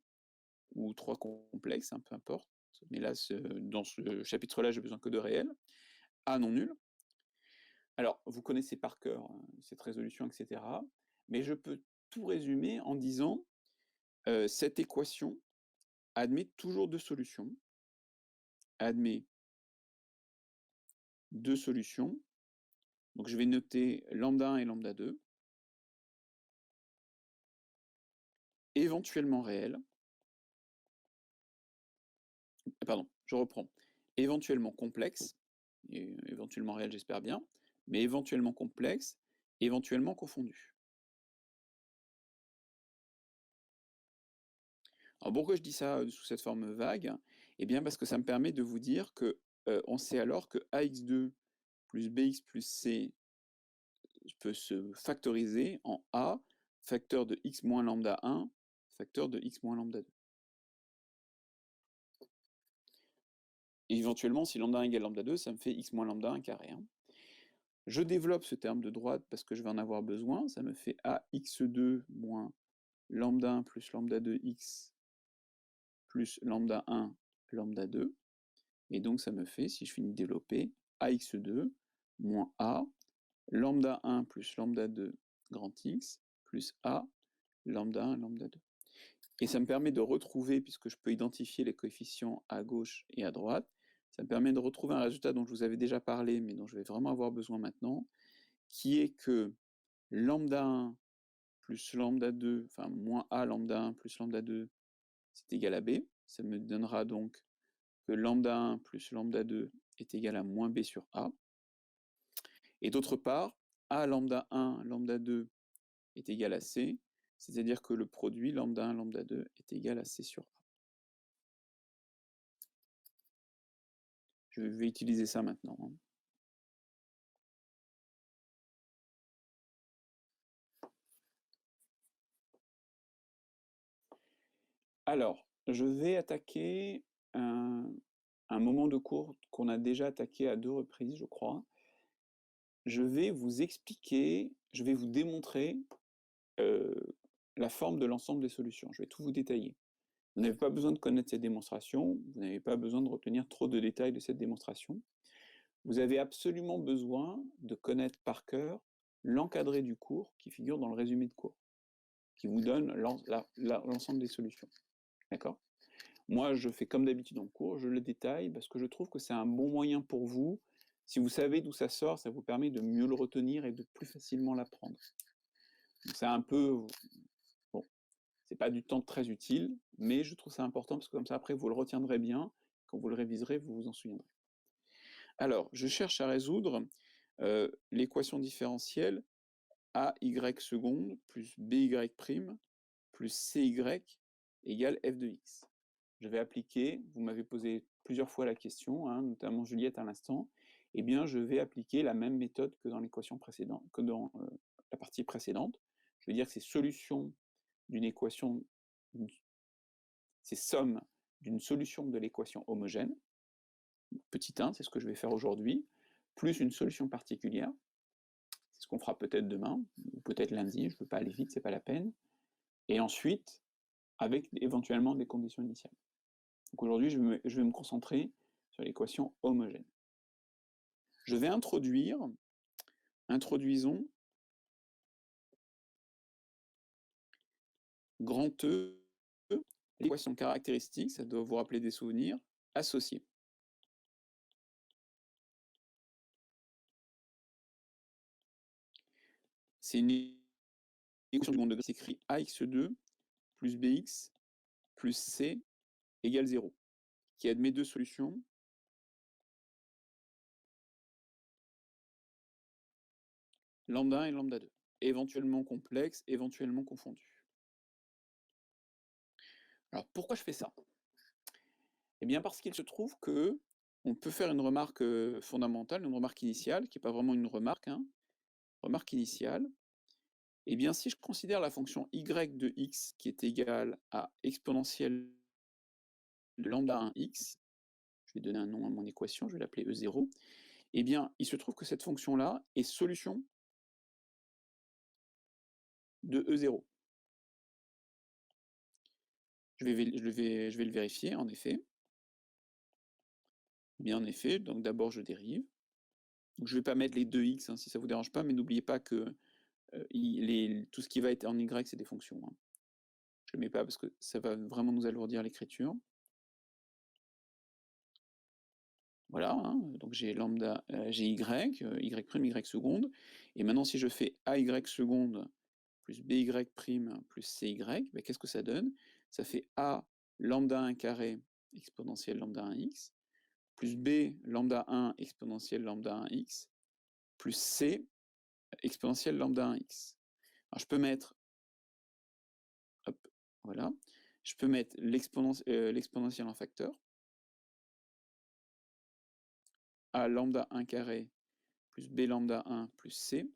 ou 3 complexes, hein, peu importe, mais là, dans ce chapitre-là, j'ai besoin que de réels, A non nul. Alors, vous connaissez par cœur cette résolution, etc. Mais je peux tout résumer en disant cette équation admet toujours deux solutions, admet deux solutions. Donc, je vais noter lambda 1 et lambda 2, éventuellement réels. Pardon, je reprends. Éventuellement complexes, et éventuellement réels, j'espère bien, mais éventuellement complexes, éventuellement confondus. Alors pourquoi je dis ça sous cette forme vague? Eh bien parce que ça me permet de vous dire que on sait alors que ax2 plus bx plus c peut se factoriser en a facteur de x moins lambda 1 facteur de x moins lambda 2. Et éventuellement, si lambda 1 égale lambda 2, ça me fait x moins lambda 1 carré. Hein. Je développe ce terme de droite parce que je vais en avoir besoin. Ça me fait ax2 moins lambda 1 plus lambda 2x plus lambda 1 lambda 2. Et donc ça me fait, si je finis de développer, ax2 moins a lambda 1 plus lambda 2 grand X plus a lambda 1 lambda 2. Et ça me permet de retrouver, puisque je peux identifier les coefficients à gauche et à droite, ça me permet de retrouver un résultat dont je vous avais déjà parlé, mais dont je vais vraiment avoir besoin maintenant, qui est que lambda 1 plus lambda 2, enfin moins a lambda 1 plus lambda 2, c'est égal à b. Ça me donnera donc que lambda 1 plus lambda 2 est égal à moins b sur a. Et d'autre part, a lambda 1, lambda 2 est égal à c, c'est-à-dire que le produit lambda 1, lambda 2 est égal à c sur a. Je vais utiliser ça maintenant. Hein. Alors, je vais attaquer un moment de cours qu'on a déjà attaqué à 2 reprises, je crois. Je vais vous expliquer, je vais vous démontrer la forme de l'ensemble des solutions. Je vais tout vous détailler. Vous n'avez pas besoin de connaître cette démonstration, vous n'avez pas besoin de retenir trop de détails de cette démonstration. Vous avez absolument besoin de connaître par cœur l'encadré du cours qui figure dans le résumé de cours, qui vous donne l'ensemble des solutions. D'accord ? Moi, je fais comme d'habitude en cours, je le détaille parce que je trouve que c'est un bon moyen pour vous. Si vous savez d'où ça sort, ça vous permet de mieux le retenir et de plus facilement l'apprendre. C'est un peu... Bon, c'est pas du temps très utile, mais je trouve ça important parce que comme ça, après, vous le retiendrez bien. Quand vous le réviserez, vous vous en souviendrez. Alors, je cherche à résoudre l'équation différentielle AY seconde plus BY prime plus CY égale f de x. Je vais appliquer, vous m'avez posé plusieurs fois la question, hein, notamment Juliette à l'instant, eh bien je vais appliquer la même méthode que dans l'équation précédente, que dans la partie précédente. Je veux dire que c'est solution d'une équation, c'est somme d'une solution de l'équation homogène, petit 1, c'est ce que je vais faire aujourd'hui, plus une solution particulière, c'est ce qu'on fera peut-être demain, ou peut-être lundi, je ne veux pas aller vite, c'est pas la peine, et ensuite, avec éventuellement des conditions initiales. Donc aujourd'hui, je vais me concentrer sur l'équation homogène. Je vais introduisons grand E, l'équation caractéristique, ça doit vous rappeler des souvenirs, associée. C'est une équation du second degré, s'écrit ax2 plus bx plus c égale 0, qui admet deux solutions. Lambda 1 et lambda 2, éventuellement complexes, éventuellement confondus. Alors pourquoi je fais ça? Eh bien, parce qu'il se trouve que on peut faire une remarque, fondamentale, une remarque initiale, qui est pas vraiment une remarque, hein. Remarque initiale, eh bien, si je considère la fonction y de x qui est égale à exponentielle de lambda 1 x, je vais donner un nom à mon équation, je vais l'appeler E0, eh bien, il se trouve que cette fonction-là est solution de E0. Je vais le vérifier, en effet. Bien, en effet, donc d'abord je dérive. Donc je ne vais pas mettre les 2x, hein, si ça ne vous dérange pas, mais n'oubliez pas que tout ce qui va être en y, c'est des fonctions, hein. Je ne le mets pas parce que ça va vraiment nous alourdir l'écriture. Voilà, hein, donc j'ai lambda, j'ai y, y prime, y seconde. Et maintenant, si je fais ay seconde plus by prime plus cy, ben, qu'est-ce que ça donne? Ça fait a lambda 1 carré exponentielle lambda 1x, plus b lambda 1 exponentielle lambda 1x, plus c exponentielle lambda 1x. Alors je peux mettre, hop, voilà, je peux mettre l'exponentielle en facteur, a lambda 1 carré plus b lambda 1 plus c,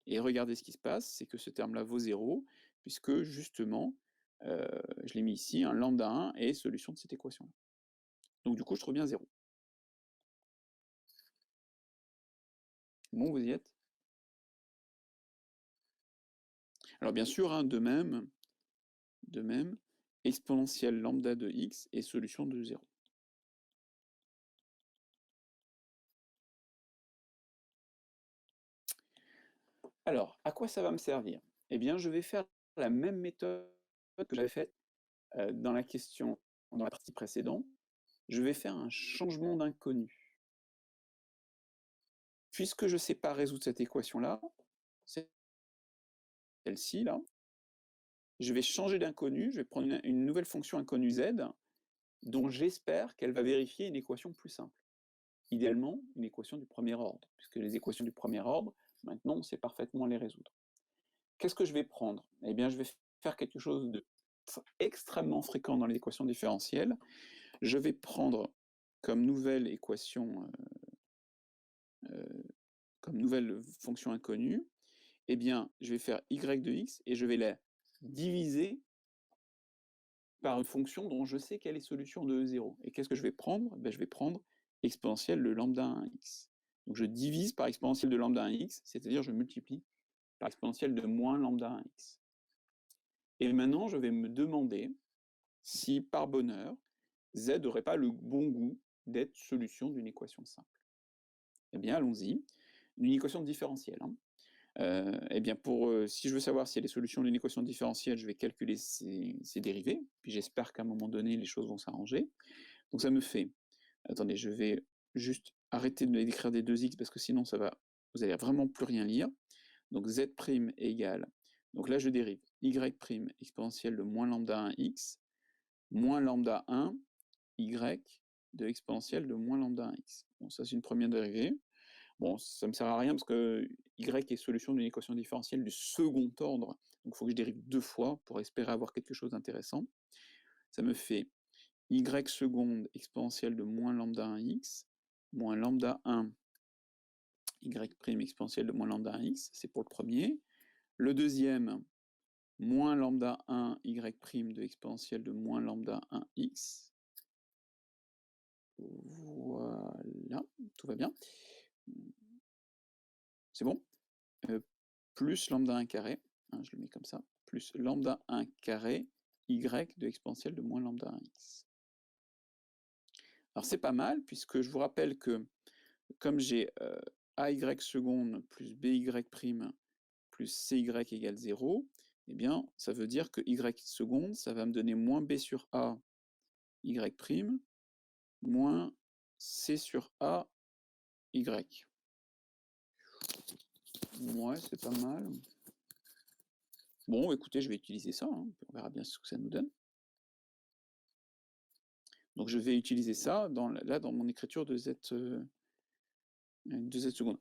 et regardez ce qui se passe, c'est que ce terme-là vaut 0, puisque justement, je l'ai mis ici, un lambda 1 est solution de cette équation-là. Donc du coup, je trouve bien 0. Bon, vous y êtes? Alors bien sûr, hein, de même, exponentielle lambda de x est solution de 0. Alors, à quoi ça va me servir? Eh bien, je vais faire la même méthode que j'avais faite dans la question, dans la partie précédente. Je vais faire un changement d'inconnu. Puisque je ne sais pas résoudre cette équation-là, celle-ci, là, je vais changer d'inconnu, je vais prendre une nouvelle fonction inconnue z, dont j'espère qu'elle va vérifier une équation plus simple. Idéalement, une équation du premier ordre, puisque les équations du premier ordre, maintenant, on sait parfaitement les résoudre. Qu'est-ce que je vais prendre? Eh bien, je vais faire quelque chose de extrêmement fréquent dans les équations différentielles. Je vais prendre comme nouvelle équation, comme nouvelle fonction inconnue, eh bien, je vais faire y de x et je vais la diviser par une fonction dont je sais qu'elle est solution de E0. Et qu'est-ce que je vais prendre? Ben, je vais prendre exponentielle de lambda 1x. Donc je divise par exponentielle de lambda 1x, c'est-à-dire je multiplie par exponentielle de moins lambda 1x. Et maintenant, je vais me demander si, par bonheur, z n'aurait pas le bon goût d'être solution d'une équation simple. Eh bien, allons-y. Une équation différentielle, hein. Eh bien, si je veux savoir si elle est solution d'une équation différentielle, je vais calculer ses dérivées, puis j'espère qu'à un moment donné, les choses vont s'arranger. Donc ça me fait, attendez, je vais juste arrêter de d'écrire des 2x parce que sinon vous allez vraiment plus rien lire. Donc z' égale, donc là je dérive y' exponentielle de moins lambda 1x, moins lambda 1 y de exponentielle de moins lambda 1x. Bon, ça c'est une première dérivée. Bon, ça ne me sert à rien parce que y est solution d'une équation différentielle du second ordre, donc il faut que je dérive 2 fois pour espérer avoir quelque chose d'intéressant. Ça me fait y seconde exponentielle de moins lambda 1x, moins lambda 1 y' exponentielle de moins lambda 1x, c'est pour le premier. Le deuxième, moins lambda 1 y' de exponentielle de moins lambda 1x. Voilà, tout va bien. C'est bon? Plus lambda 1 carré, hein, je le mets comme ça, plus lambda 1 carré y de exponentielle de moins lambda 1x. Alors c'est pas mal, puisque je vous rappelle que comme j'ai ay seconde plus by prime plus cy égale 0, eh bien ça veut dire que y seconde, ça va me donner moins b sur a y prime moins c sur a y. Ouais, c'est pas mal. Bon, écoutez, je vais utiliser ça, hein, on verra bien ce que ça nous donne. Donc je vais utiliser ça là dans mon écriture de z secondes.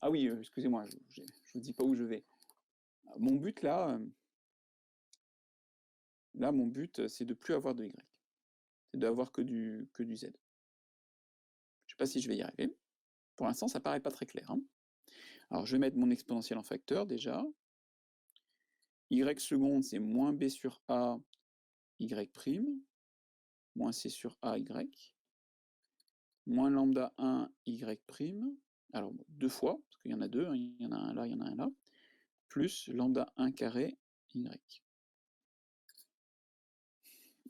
Ah oui, excusez-moi, je ne vous dis pas où je vais. Mon but là, mon but, c'est de plus avoir de y. C'est d'avoir que du z. pas si je vais y arriver. Pour l'instant, ça paraît pas très clair, hein. Alors, je vais mettre mon exponentielle en facteur déjà. Y seconde, c'est moins b sur a, y prime, moins c sur a, y, moins lambda 1, y prime, alors deux fois, parce qu'il y en a deux, hein, il y en a un là, il y en a un là, plus lambda 1 carré, y.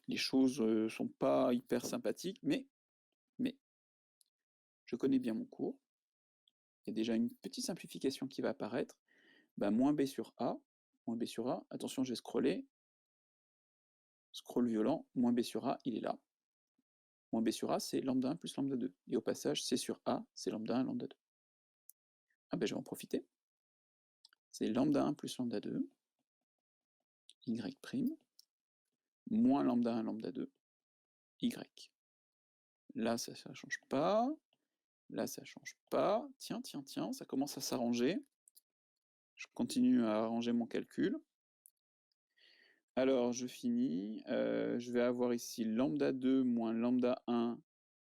Les choses sont pas hyper sympathiques, mais je connais bien mon cours. Il y a déjà une petite simplification qui va apparaître. Ben, moins b sur a, attention, j'ai scrollé, scroll violent, moins b sur a, il est là. Moins b sur a, c'est lambda 1 plus lambda 2. Et au passage, c sur a, c'est lambda 1, lambda 2. Ah ben, je vais en profiter. C'est lambda 1 plus lambda 2, y prime, moins lambda 1, lambda 2, y. Là, ça ne change pas. Là, ça ne change pas. Tiens, ça commence à s'arranger. Je continue à arranger mon calcul. Alors, je finis. Je vais avoir ici lambda 2 moins lambda 1,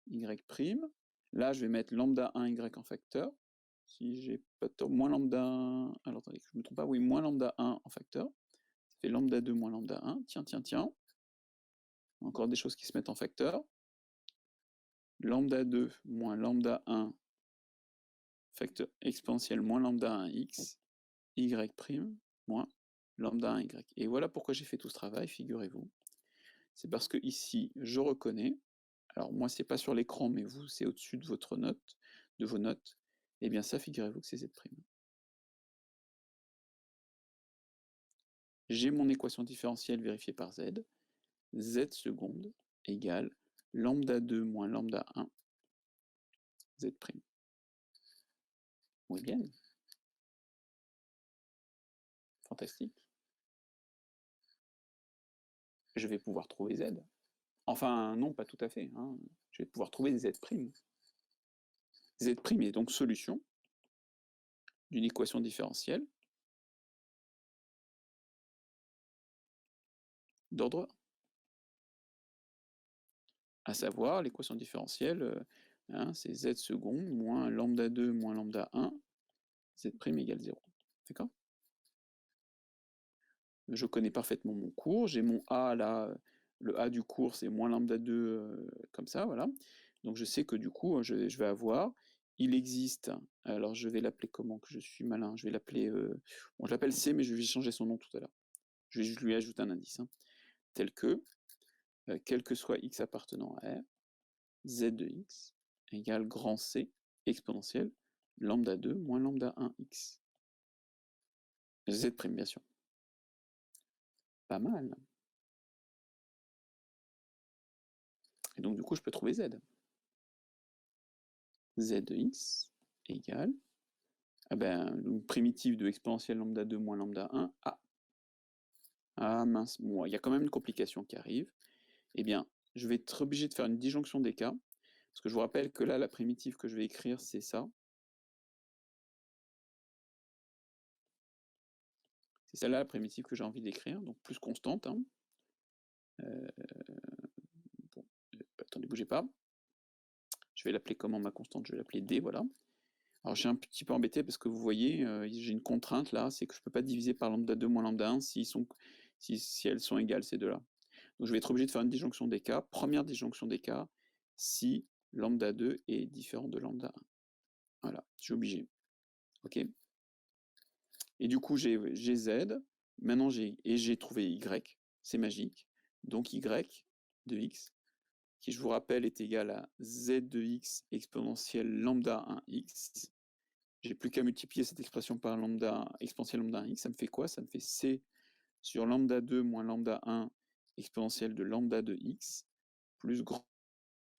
y prime. Là, je vais mettre lambda 1, y en facteur. Si j'ai pas tort, moins lambda 1... Alors, attendez, que je ne me trompe pas. Oui, moins lambda 1 en facteur. Ça fait lambda 2 moins lambda 1. Tiens. Encore des choses qui se mettent en facteur. Lambda 2 moins lambda 1, facteur exponentielle moins lambda 1 x, y prime, moins lambda 1 y. Et voilà pourquoi j'ai fait tout ce travail, figurez-vous. C'est parce que ici, je reconnais, alors moi c'est pas sur l'écran, mais vous c'est au-dessus de votre note, de vos notes, et bien ça, figurez-vous que c'est z'. J'ai mon équation différentielle vérifiée par z, z seconde égale lambda 2 moins lambda 1, z'. Oui bien. Fantastique. Je vais pouvoir trouver z. Enfin, non, pas tout à fait, hein. Je vais pouvoir trouver z'. Z' est donc solution d'une équation différentielle d'ordre 1. À savoir, l'équation différentielle, hein, c'est z seconde moins lambda 2 moins lambda 1, z' égale 0. D'accord? Je connais parfaitement mon cours, j'ai mon A là, le A du cours c'est moins lambda 2, comme ça, voilà. Donc je sais que du coup, je vais avoir, il existe, alors je vais l'appeler comment, que je suis malin, je vais l'appeler, bon je l'appelle C, mais je vais changer son nom tout à l'heure. Je vais juste lui ajouter un indice, hein, tel que, quel que soit x appartenant à R, z de x égale grand C exponentielle lambda 2 moins lambda 1 x. Z' bien sûr. Pas mal. Et donc du coup je peux trouver z. Z de x égale, ah ben, une primitive de exponentielle lambda 2 moins lambda 1, a. Ah mince, bon, il y a quand même une complication qui arrive. Eh bien, je vais être obligé de faire une disjonction des cas, parce que je vous rappelle que là, la primitive que je vais écrire, c'est ça. C'est celle-là la primitive que j'ai envie d'écrire, donc plus constante, hein. Bon, attendez, bougez pas. Je vais l'appeler comment ma constante? Je vais l'appeler d, voilà. Alors je suis un petit peu embêté parce que vous voyez, j'ai une contrainte là, c'est que je ne peux pas diviser par lambda 2 moins lambda 1 si elles sont égales, ces deux-là. Donc je vais être obligé de faire une disjonction des cas. Première disjonction des cas, si lambda 2 est différent de lambda 1. Voilà, je suis obligé. Ok. Et du coup, j'ai z, maintenant j'ai trouvé y, c'est magique. Donc y de x, qui je vous rappelle est égal à z de x exponentielle lambda 1x. J'ai plus qu'à multiplier cette expression par lambda exponentielle lambda 1x, ça me fait quoi? Ça me fait c sur lambda 2 moins lambda 1 exponentielle de lambda de x plus grand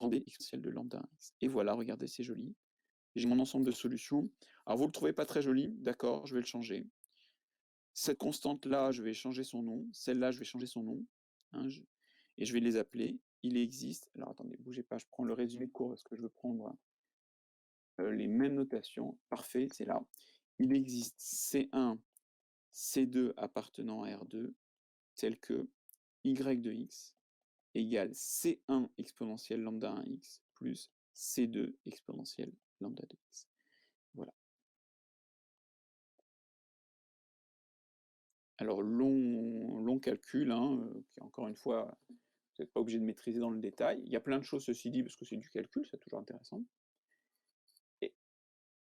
B exponentielle de lambda 1x. Et voilà, regardez, c'est joli. J'ai mon ensemble de solutions. Alors vous ne le trouvez pas très joli, d'accord, je vais le changer. Cette constante-là, je vais changer son nom. Celle-là, je vais changer son nom. Hein, et je vais les appeler. Il existe. Alors attendez, bougez pas, je prends le résumé de cours parce que je veux prendre les mêmes notations. Parfait, c'est là. Il existe C1, C2 appartenant à R2, tel que y de x égale C1 exponentielle lambda 1x plus C2 exponentielle lambda de x. Voilà. Alors, long calcul, hein, qui encore une fois, vous n'êtes pas obligé de maîtriser dans le détail. Il y a plein de choses, ceci dit, parce que c'est du calcul, c'est toujours intéressant. Et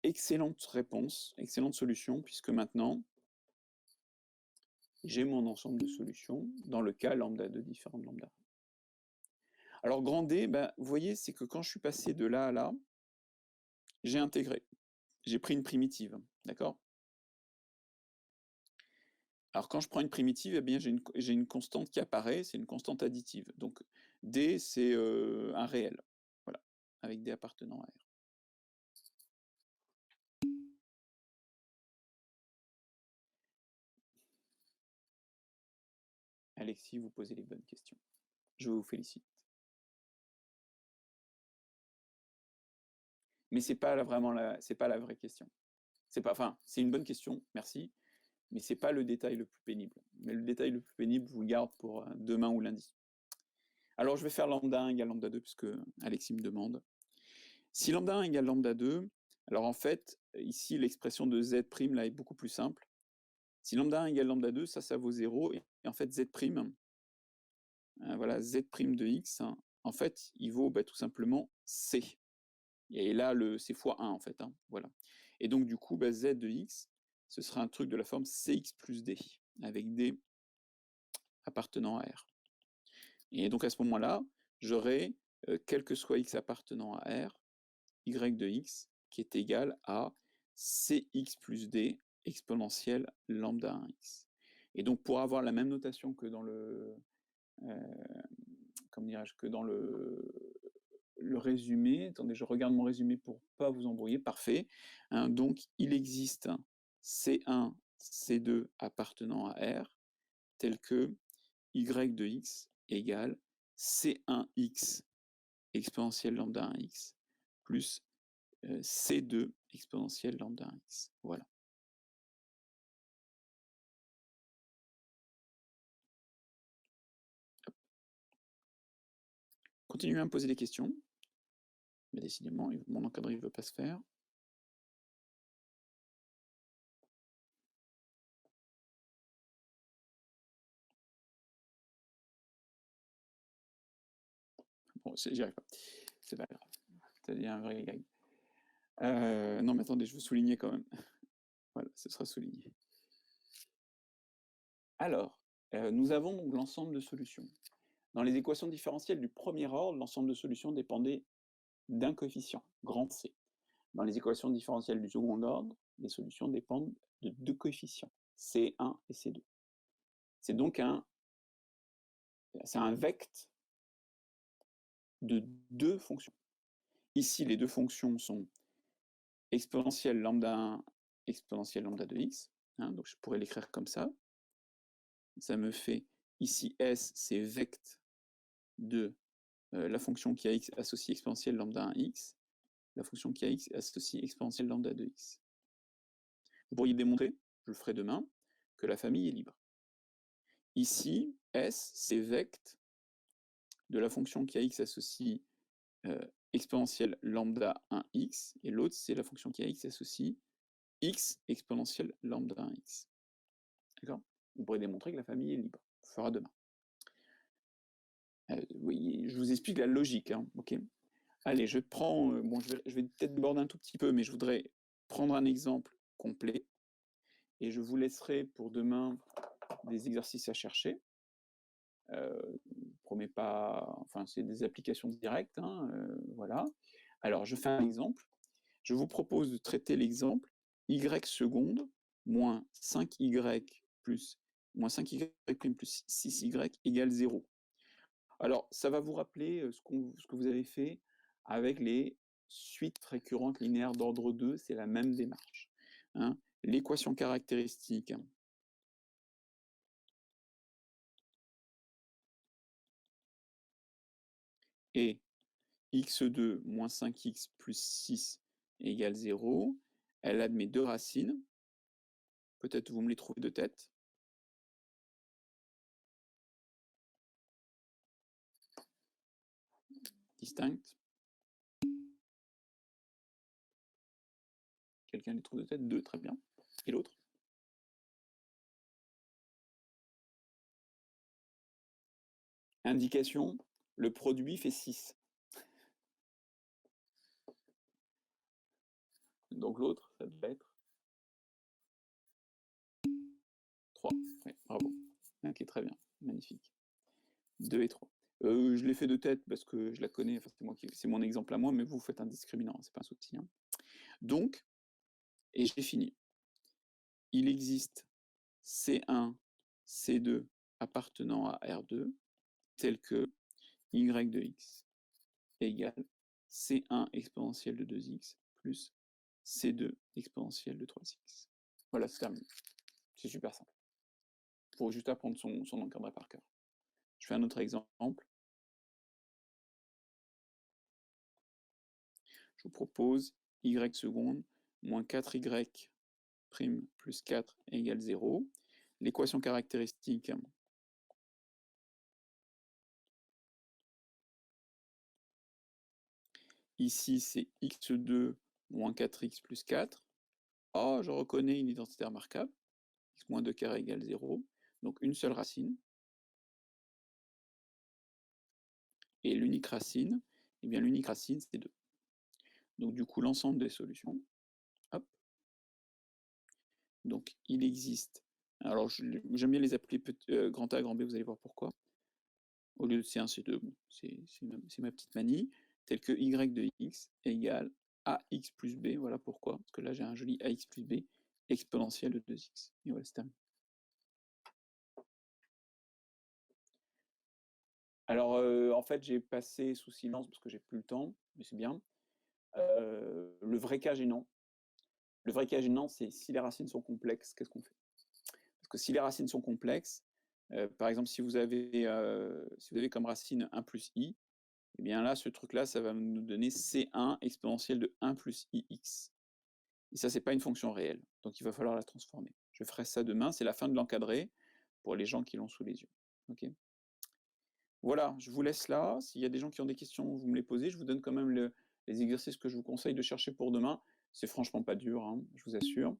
excellente réponse, excellente solution, puisque maintenant, j'ai mon ensemble de solutions dans le cas lambda 2 différent de lambda 1. Alors, grand D, ben, vous voyez, c'est que quand je suis passé de là à là, j'ai intégré. J'ai pris une primitive, d'accord? Alors, quand je prends une primitive, eh bien, j'ai une constante qui apparaît, c'est une constante additive. Donc, D, c'est un réel, voilà, avec D appartenant à R. Alexis, vous posez les bonnes questions. Je vous félicite. Mais c'est pas vraiment c'est pas la vraie question. C'est une bonne question, merci, mais c'est pas le détail le plus pénible. Mais le détail le plus pénible, je vous le garde pour demain ou lundi. Alors, je vais faire lambda 1 égale lambda 2, puisque Alexis me demande. Si lambda 1 égale lambda 2, alors en fait, ici, l'expression de z' là est beaucoup plus simple. Si lambda 1 égale lambda 2, ça vaut 0, et en fait, z', voilà, z' de x, en fait, il vaut tout simplement c. Et là, c'est fois 1, en fait, hein, voilà. Et donc, du coup, z de x, ce sera un truc de la forme cx plus d, avec d appartenant à R. Et donc, à ce moment-là, j'aurai, quel que soit x appartenant à R, y de x, qui est égal à cx plus d exponentielle lambda 1x. Et donc, pour avoir la même notation que dans le... comment dirais-je, que dans le résumé, attendez, je regarde mon résumé pour pas vous embrouiller, parfait. Hein, donc, il existe C1, C2 appartenant à R, tel que y de x égale C1x exponentielle lambda 1x plus C2 exponentielle lambda 1x. Voilà. Continuez à me poser des questions. Mais décidément, mon encadré ne veut pas se faire. Bon, j'y arrive pas. C'est pas grave. C'est un vrai gag. Non, mais attendez, je veux souligner quand même. Voilà, ce sera souligné. Alors, nous avons donc l'ensemble de solutions. Dans les équations différentielles du premier ordre, l'ensemble de solutions dépendait d'un coefficient, grand C. Dans les équations différentielles du second ordre, les solutions dépendent de deux coefficients, C1 et C2. C'est donc un vecte de deux fonctions. Ici, les deux fonctions sont exponentielle lambda 1, exponentielle lambda de x. Hein, donc je pourrais l'écrire comme ça. Ça me fait ici S, c'est vecte de la fonction qui a x associée exponentielle lambda 1x, la fonction qui a x associée exponentielle lambda 2x. Vous pourriez démontrer, je le ferai demain, que la famille est libre. Ici, S, c'est vecte de la fonction qui a x associée exponentielle lambda 1x, et l'autre, c'est la fonction qui a x associée x exponentielle lambda 1x. D'accord? On pourrait démontrer que la famille est libre. On le fera demain. Oui, je vous explique la logique. Hein, ok. Allez, je prends... bon, je vais peut-être déborder un tout petit peu, mais je voudrais prendre un exemple complet. Et je vous laisserai pour demain des exercices à chercher. Promets pas... Enfin, c'est des applications directes. Hein, voilà. Alors, je fais un exemple. Je vous propose de traiter l'exemple y seconde moins 5y plus moins 5y plus 6y égale 0. Alors, ça va vous rappeler ce que vous avez fait avec les suites récurrentes linéaires d'ordre 2, c'est la même démarche. Hein. L'équation caractéristique est x2 moins 5x plus 6 égale 0. Elle admet deux racines. Peut-être vous me les trouvez de tête. Distinctes. Quelqu'un les trouve de tête? 2, très bien. Et l'autre? Indication, le produit fait 6. Donc l'autre, ça devait être 3. Oui, bravo. Ok, très bien. Magnifique. 2 et 3. Je l'ai fait de tête parce que je la connais, enfin, c'est mon exemple à moi, mais vous faites un discriminant, c'est pas un souci, hein. Donc, et j'ai fini. Il existe C1, C2 appartenant à R2, tel que y de x égale C1 exponentielle de 2x plus C2 exponentielle de 3x. Voilà, c'est terminé. C'est super simple. Il faut juste apprendre son encadré par cœur. Je fais un autre exemple. Je vous propose y seconde moins 4y prime plus 4 égale 0. L'équation caractéristique, ici c'est x2 moins 4x plus 4. Oh, je reconnais une identité remarquable. X moins 2 carré égale 0. Donc une seule racine. Et l'unique racine, eh bien l'unique racine c'est 2. Donc du coup l'ensemble des solutions, hop. Donc il existe, alors j'aime bien les appeler grand A, grand B, vous allez voir pourquoi. Au lieu de C1, C2, bon, c'est ma petite manie, tel que y de x égale ax plus b, voilà pourquoi, parce que là j'ai un joli ax plus b exponentielle de 2x. Et voilà, c'est terminé. Alors en fait j'ai passé sous silence parce que j'ai plus le temps, mais c'est bien. Le vrai cas gênant. Le vrai cas gênant, c'est si les racines sont complexes, qu'est-ce qu'on fait? Parce que si les racines sont complexes, par exemple, si vous avez comme racine 1 plus i, et bien là, ce truc-là, ça va nous donner C1 exponentielle de 1 plus ix. Et ça, c'est pas une fonction réelle. Donc, il va falloir la transformer. Je ferai ça demain. C'est la fin de l'encadré pour les gens qui l'ont sous les yeux. Ok. Voilà, je vous laisse là. S'il y a des gens qui ont des questions, vous me les posez. Je vous donne quand même les exercices que je vous conseille de chercher pour demain. C'est franchement pas dur, hein, je vous assure.